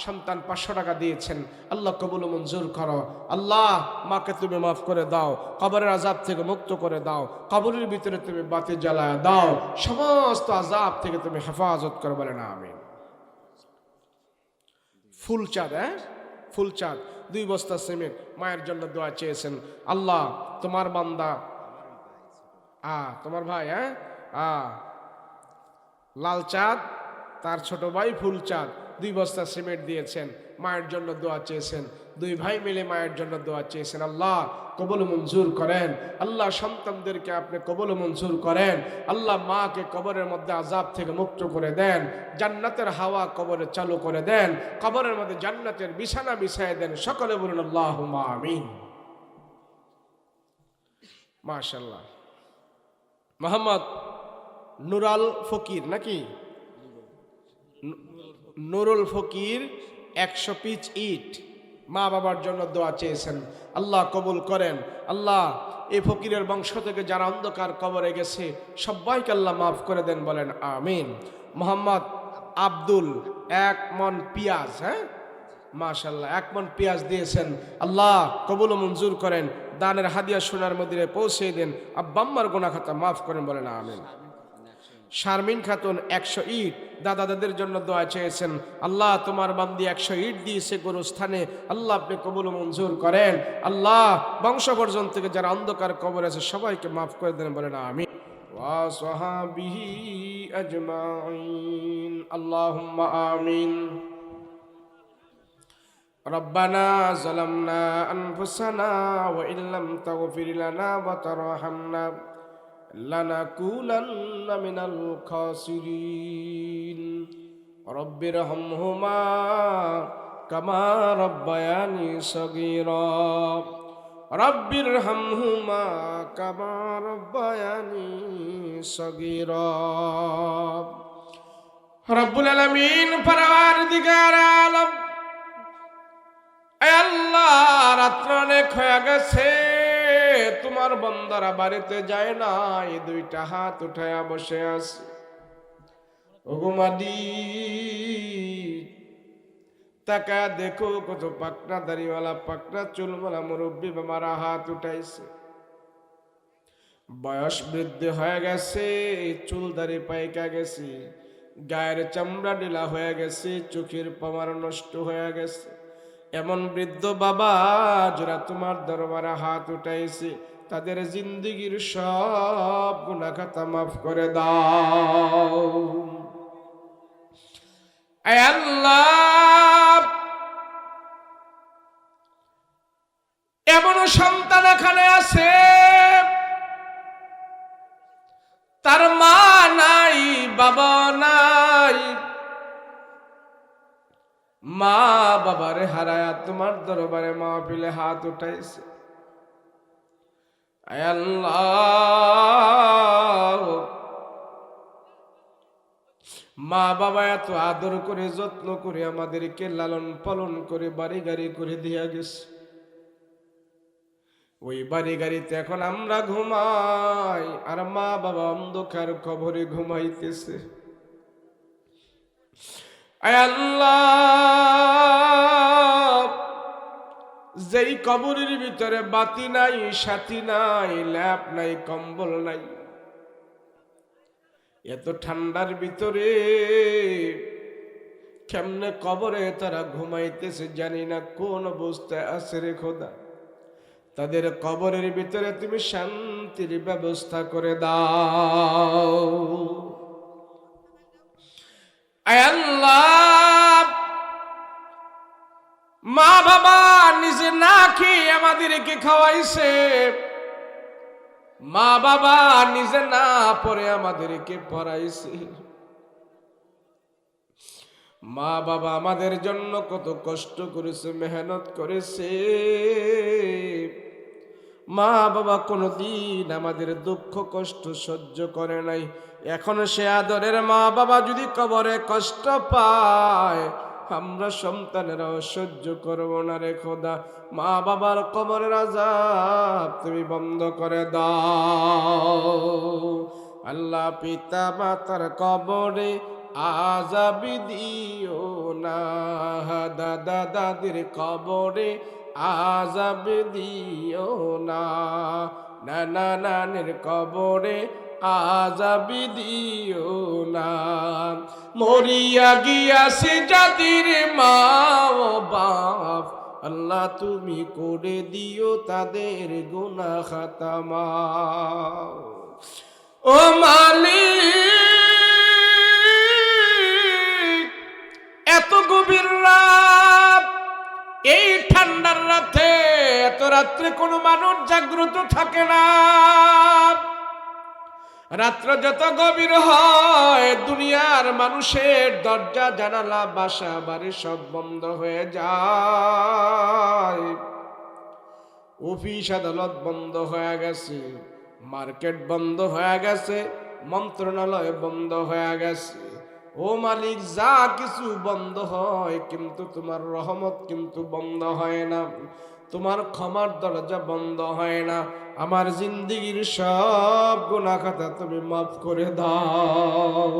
সন্তান 500 টাকা দিয়েছেন, আল্লাহ কবুল মঞ্জুর করো। আল্লাহ মাকে তুমি মাফ করে দাও, কবরের আযাব থেকে মুক্ত করে দাও, কবরের ভিতরে তুমি বাতি জ্বালায় দাও, সমস্ত আযাব থেকে তুমি হেফাজত করো, বলেন আমিন। ফুলচাঁদ, হ্যাঁ, ফুলচাঁদ 2 বস্তা সিমেন্ট মায়ের জন্য দোয়া চেয়েছেন। আল্লাহ তোমার বান্দা, তোমার ভাই, হ্যাঁ, লালচাঁদ, তার ছোট ভাই ফুলচাঁদ 2 বস্তা সিমেন্ট দিয়েছেন, মায়ের জন্য দোয়া চেয়েছেন। 2 ভাই মিলে মায়ের জন্য দোয়া চেয়েছেন, আল্লাহ কবুল মঞ্জুর করেন। আল্লাহ সন্তানদেরকে আপনি কবুল মঞ্জুর করেন। আল্লাহ মাকে কবরের মধ্যে আযাব থেকে মুক্ত করে দেন, জান্নাতের হাওয়া কবরে চালু করে দেন, কবরের মধ্যে জান্নাতের বিছানা বিছায় দেন। সকলে বলুন আল্লাহুম্মা আমিন। মাশাআল্লাহ। মোহাম্মদ নুরাল ফকির নাকি? নুরুল ফকির 100 পিচ ইট মা বাবার জন্য দোয়া চেয়েছেন, আল্লাহ কবুল করেন। আল্লাহ এই ফকিরের বংশ থেকে যারা অন্ধকার কবরে গেছে সবাইকে আল্লাহ মাফ করে দেন, বলেন আমিন। মোহাম্মদ আব্দুল 1 মণ পেঁয়াজ, হ্যাঁ মাশাআল্লাহ 1 মণ পেঁয়াজ দিয়েছেন, আল্লাহ কবুল মঞ্জুর করেন, দানের হাদিয়া সোনার মদিনায় পৌঁছে দেন, আব্বা আম্মার গুনাহ খাতা মাফ করেন, বলেন আমিন। শারমিন খাতুন 100 ইট দাদা দাদের জন্য দোয়া চেয়েছেন, আল্লাহ তোমার বান্দি 100 ইট দিয়েছে গোরস্থানে, আল্লাহ আপনি কবুল মঞ্জুর করেন। আল্লাহ বংশ পর্যন্ত থেকে যারা অন্ধকার কবর আছে সবাইকে মাফ করে দেন, বলেন আমিন। ওয়া সাহাবিহি আজমাইন, আল্লাহুম্মা আমিন। রব্বানা যালামনা আনফুসানা ওয়া ইল্লাম তাগফির লানা ওয়া তারহামনা লানাকুনান্না মিনাল খাসিরিন। রব্বিরহামহুমা কামা রব্বায়ানি সগীরা, রব্বিরহামহুমা কামা রব্বায়ানি সগীরা। রব্বুল আলামিন পরওয়ারদিগার আলম, আয় আল্লাহ রাত্র অনেক হয়ে গেছে, তোমার বান্দারা বাড়িতে যায় না, এই 2টা হাত উঠায়া বসে আছে। ওগো মালিক তাকা দেখো কত পাকনা দাড়িওয়ালা পাকনা চুলওয়ালা মুরব্বী বাবারা হাত উঠাইছে। বয়স বৃদ্ধি হয়ে গেছে, চুল দাড়ি পাইকা গেছে, গায়ের চামড়া ঢিলা হয়ে গেছে, চোখের পাওয়ার নষ্ট হয়ে গেছে। এমন বৃদ্ধ বাবা যারা তোমার দরবারে হাত উঠাইছে তাদের জিন্দেগীর সব গুনাহ খাতা মাফ করে দাও। আয় আল্লাহ এমন সন্তান এখানে আছে তার মা নাই বাবা নাই, মা বাবারে হারায়া তোমার দরবারে মাহফিলে হাত উঠাইছে। আয় আল্লাহ মা বাবা এত আদর করে যত্ন করে আমাদেরকে লালন পালন করে বাড়ি গাড়ি করে দিয়া গেছে, ওই বাড়ি গাড়িতে এখন আমরা ঘুমাই আর মা বাবা অন্ধকার কবরে ঘুমাইতেছে। আয় আল্লাহ, যেই কবরের ভিতরে বাতি নাই, সাথী নাই, ল্যাপ নাই, কম্বল নাই, এত ঠান্ডার ভিতরে কেমনে কবরে তারা ঘুমাইতেছে জানি না, কোন অবস্থায় আছে রে খোদা। তাদের কবরের ভিতরে তুমি শান্তির ব্যবস্থা করে দাও। আয় আল্লাহ, মা বাবা নিজে না খেয়ে আমাদেরকে খাওয়াইছে, মা বাবা নিজে না পড়ে আমাদেরকে পড়াইছে, মা বাবা আমাদের জন্য কত কষ্ট করেছে, মেহনত করেছে। মা বাবা কোনোদিন আমাদের দুঃখ কষ্ট সহ্য করে নাই। এখন সে আদরের মা বাবা যদি কবরে কষ্ট পায়, আমরা সন্তানেরাও সহ্য করব না রে খোদা। মা বাবার কবরের আযাব তুমি বন্ধ করে দাও আল্লাহ। পিতা মাতার কবরে আযাব দিও না, দাদা দাদির কবরে আযাব দিও না, নানা নানির কবরে আযাব দিও না। মরিয়া গিয়াছে যাদের মা ও বাপ, আল্লাহ তুমি করে দিও তাদের গুনাহ খাতা মাফ। ও মালিক, এত গভীর রাত, এই ঠান্ডার রাতে, এত রাত্রে কোনো মানুষ জাগ্রত থাকে না। রাত্র যত গভীর হয়, দুনিয়ার মানুষের দরজা জানালা বাসা বাড়ি সব বন্ধ হয়ে যায়। অফিস আদালত বন্ধ হয়ে গেছে, মার্কেট বন্ধ হয়ে গেছে, মন্ত্রণালয় বন্ধ হয়ে গেছে। ও মালিক, যা কিছু বন্ধ হয়, কিন্তু তোমার রহমত কিন্তু বন্ধ হয় না, তোমার ক্ষমার দরজা বন্ধ হয় না। আমার জিন্দেগির সব গুনাহ খাতা তুমি মাফ করে দাও।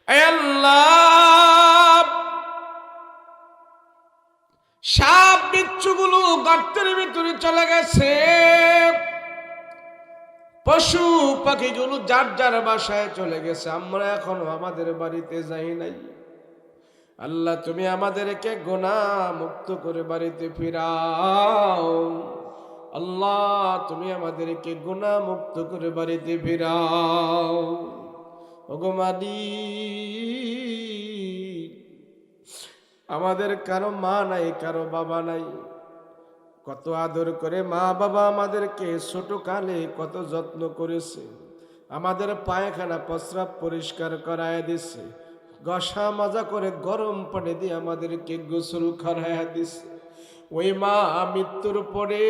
হে আল্লাহ, সাপ বিচ্ছুগুলো গর্তের ভিতরে চলে গেছে, পশু পাখিগুলো যার যার বাসায় চলে গেছে, আমরা এখনো আমাদের বাড়িতে যাই নাই। আল্লাহ তুমি আমাদেরকে গুনাহ মুক্ত করে বাড়িতে ফিরাও। আল্লাহ তুমি আমাদেরকে গুনাহ মুক্ত করে বাড়িতে ফিরাও। ওগো মালিক, আমাদের কারো মা নাই, কারো বাবা নাই, কত আদর করে মা বাবা আমাদেরকে ছোট কালে কত যত্ন করেছে, আমাদের পায়খানা প্রস্রাব পরিষ্কার করায় দিছে, ঘষা মাজা করে গরম পানি দিয়ে আমাদেরকে গোসল করায় দিছে। ওই মা মৃত্যুর পরে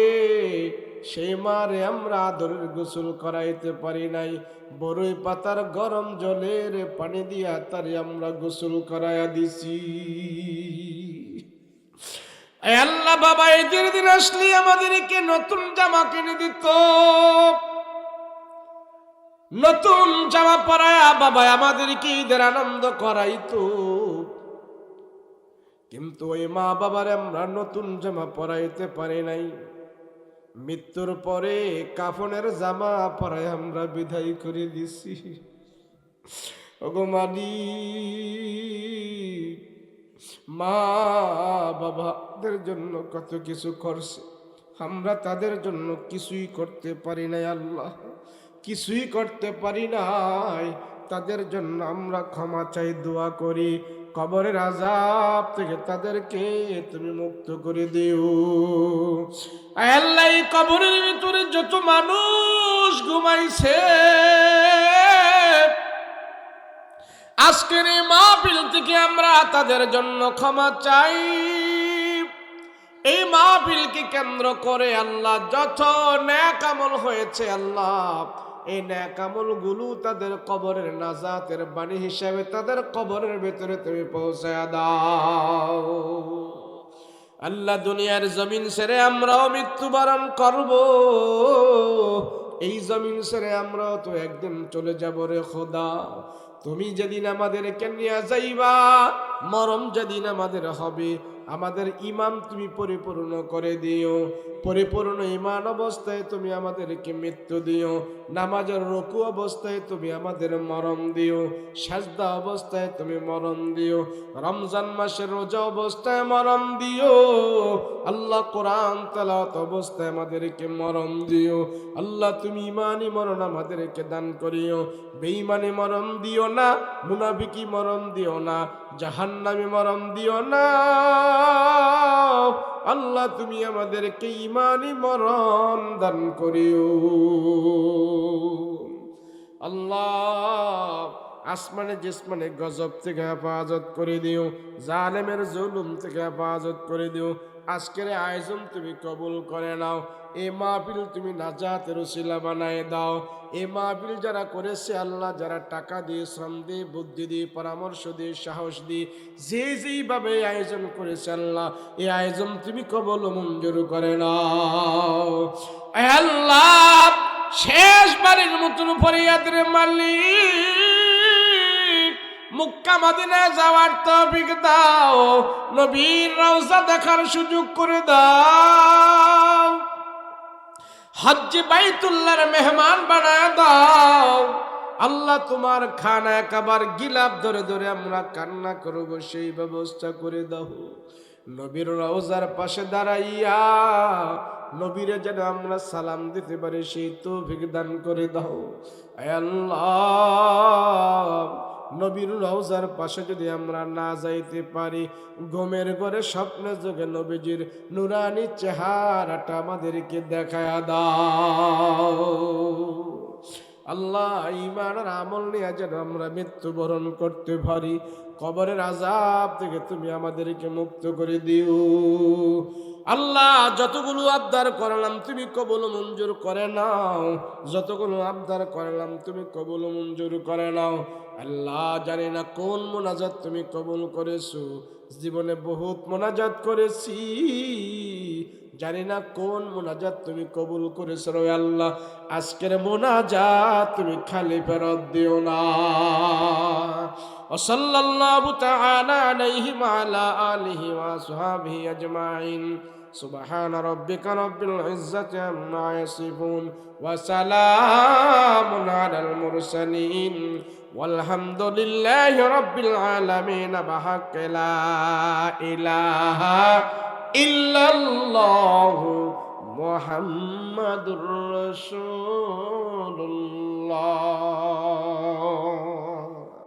সেই মারে আমরা আদরের গোসল করাইতে পারি নাই, বড়ই পাতার গরম জলের পানি দিয়া তারে আমরা গোসল করাইয়া দিছি। আল্লাহ বাবা ঈদের দিন আসলে আমাদেরকে নতুন জামা কিনে দিত, নতুন জামা পরায়া বাবা আমাদেরকে ঈদের আনন্দ করাইতো। কিন্তু ওই মা বাবার আমরা নতুন জামা পরাইতে পারি নাই, মৃত্যুর পরে কাফনের জামা পরায় আমরা বিদায় করে দিছি। ওগো মালিক, মা বাবাদের জন্য কত কিছু করছে, আমরা তাদের জন্য কিছুই করতে পারি নাই। আল্লাহ কিছুই করতে পারি নাই, তাদের জন্য আমরা ক্ষমা চাই, দোয়া করি, কবরের আযাব থেকে তাদেরকে তুমি মুক্ত করে দিও। আল্লাহ এই কবরের ভিতরে যত মানুষ ঘুমাইছে, আজকের এই মাহফিল থেকে আমরা তাদের জন্য ক্ষমা চাই। এই মাহফিলকে কেন্দ্র করে আল্লাহ যত নেক আমল হয়েছে, আল্লাহ এই নেক আমলগুলো তাদের কবরের নাজাতের বাণী হিসাবে তাদের কবরের ভিতরে তুমি পৌঁছায়া দাও। আল্লাহ দুনিয়ার জমিন ছেড়ে আমরাও মৃত্যুবরণ করব, এই জমিন ছেড়ে আমরাও তো একদিন চলে যাব রে খোদা। তুমি যেদিন আমাদেরকে নিয়ে যাইবা, মরণ যেদিন আমাদের হবে, আমাদের ঈমান তুমি পরিপূর্ণ করে দিও। পরিপূর্ণ ঈমান অবস্থায় তুমি আমাদেরকে মৃত্যু দিও। নামাজের রুকু অবস্থায় তুমি আমাদের মরণ দিও। সাজদা অবস্থায় তুমি মরণ দিও। রমজান মাসের রোজা অবস্থায় মরণ দিও। আল্লাহ কোরআন তেলাওয়াত অবস্থায় আমাদেরকে মরণ দিও। আল্লাহ তুমি ঈমানি মরণ আমাদেরকে দান করিও। বেঈমানি মরণ দিও না, মুনাফিকি মরণ দিও না, জাহান্নামী মরণ দিও না। আল্লাহ তুমি আমাদেরকে ঈমানি মরণ দান করিও। আল্লাহ আসমানে জিসমানে গজব থেকে হেফাজত করে দিও, জালেমের জুলুম থেকে হেফাজত করে দিও। আজকের আয়োজন তুমি কবুল করে নাও। এ মাহফিল তুমি নাজাতের উসিলা বানায় দাও। এ মাহফিল যারা করেছে আল্লাহ, যারা টাকা দিয়ে, শ্রম দিয়ে, বুদ্ধি দিয়ে, পরামর্শ দিয়ে, সাহস দিয়ে, যেইভাবে আয়োজন করেছে আল্লাহ, এই আয়োজন তুমি কবুল মঞ্জুর করে নাও। এ আল্লাহ শেষবারের মতন ফরিয়াদের মালিক, মক্কা মদিনায় যাওয়ার তৌফিক দাও। নবীর রওজা দেখার সুযোগ করে দাও। হজ্জে বাইতুল্লাহর মেহমান বানায় দাও। আল্লাহ তোমার খানা কাবার গিলাপ ধরে ধরে আমরা কান্না করব, সেই ব্যবস্থা করে দাও। নবীর রওজার পাশে দাঁড়াইয়া নবীরে যেন আমরা সালাম দিতে পারি, সেই তৌফিক দান করে দাও। আয় আল্লাহ, নবীর রওজার পাশে যদি আমরা না যাইতে পারি, ঘুমের ঘরে স্বপ্নে যোগে নবীজির নুরানি চেহারাটা আমাদেরকে দেখায়া দাও। আল্লাহ ঈমানের আমল নিয়ে যেন আমরা মৃত্যুবরণ করতে পারি। কবরের আযাব থেকে তুমি আমাদেরকে মুক্ত করে দিও। আল্লাহ যতগুলো আবদার করলাম তুমি কবুল মঞ্জুর করে নাও। যতগুলো আবদার করলাম তুমি কবুল মঞ্জুর করে নাও। আল্লাহ জানি না কোন মোনাজাত তুমি কবুল করেছো। জীবনে বহুত মোনাজাত করেছি, জানি না কোন মোনাজাত তুমি কবুল করেছো রে আল্লাহ। আজকের মোনাজাত তুমি খালি ফেরত দিও না। সাল্লাল্লাহু তাআলা আলাইহি ওয়া আলা আলিহি ওয়া আসহাবিহি আজমাইন। সুবহান রাব্বিকা রাব্বিল ইজ্জাতি আম্মা ইয়াসিফুন ওয়া সালামুন আলাল মুরসালিন ওয়ালহামদুলিল্লাহি রাব্বিল আলামিন। বাহাক্কি লা ইলাহা ইল্লাল্লাহু মুহাম্মাদুর রাসূলুল্লাহ।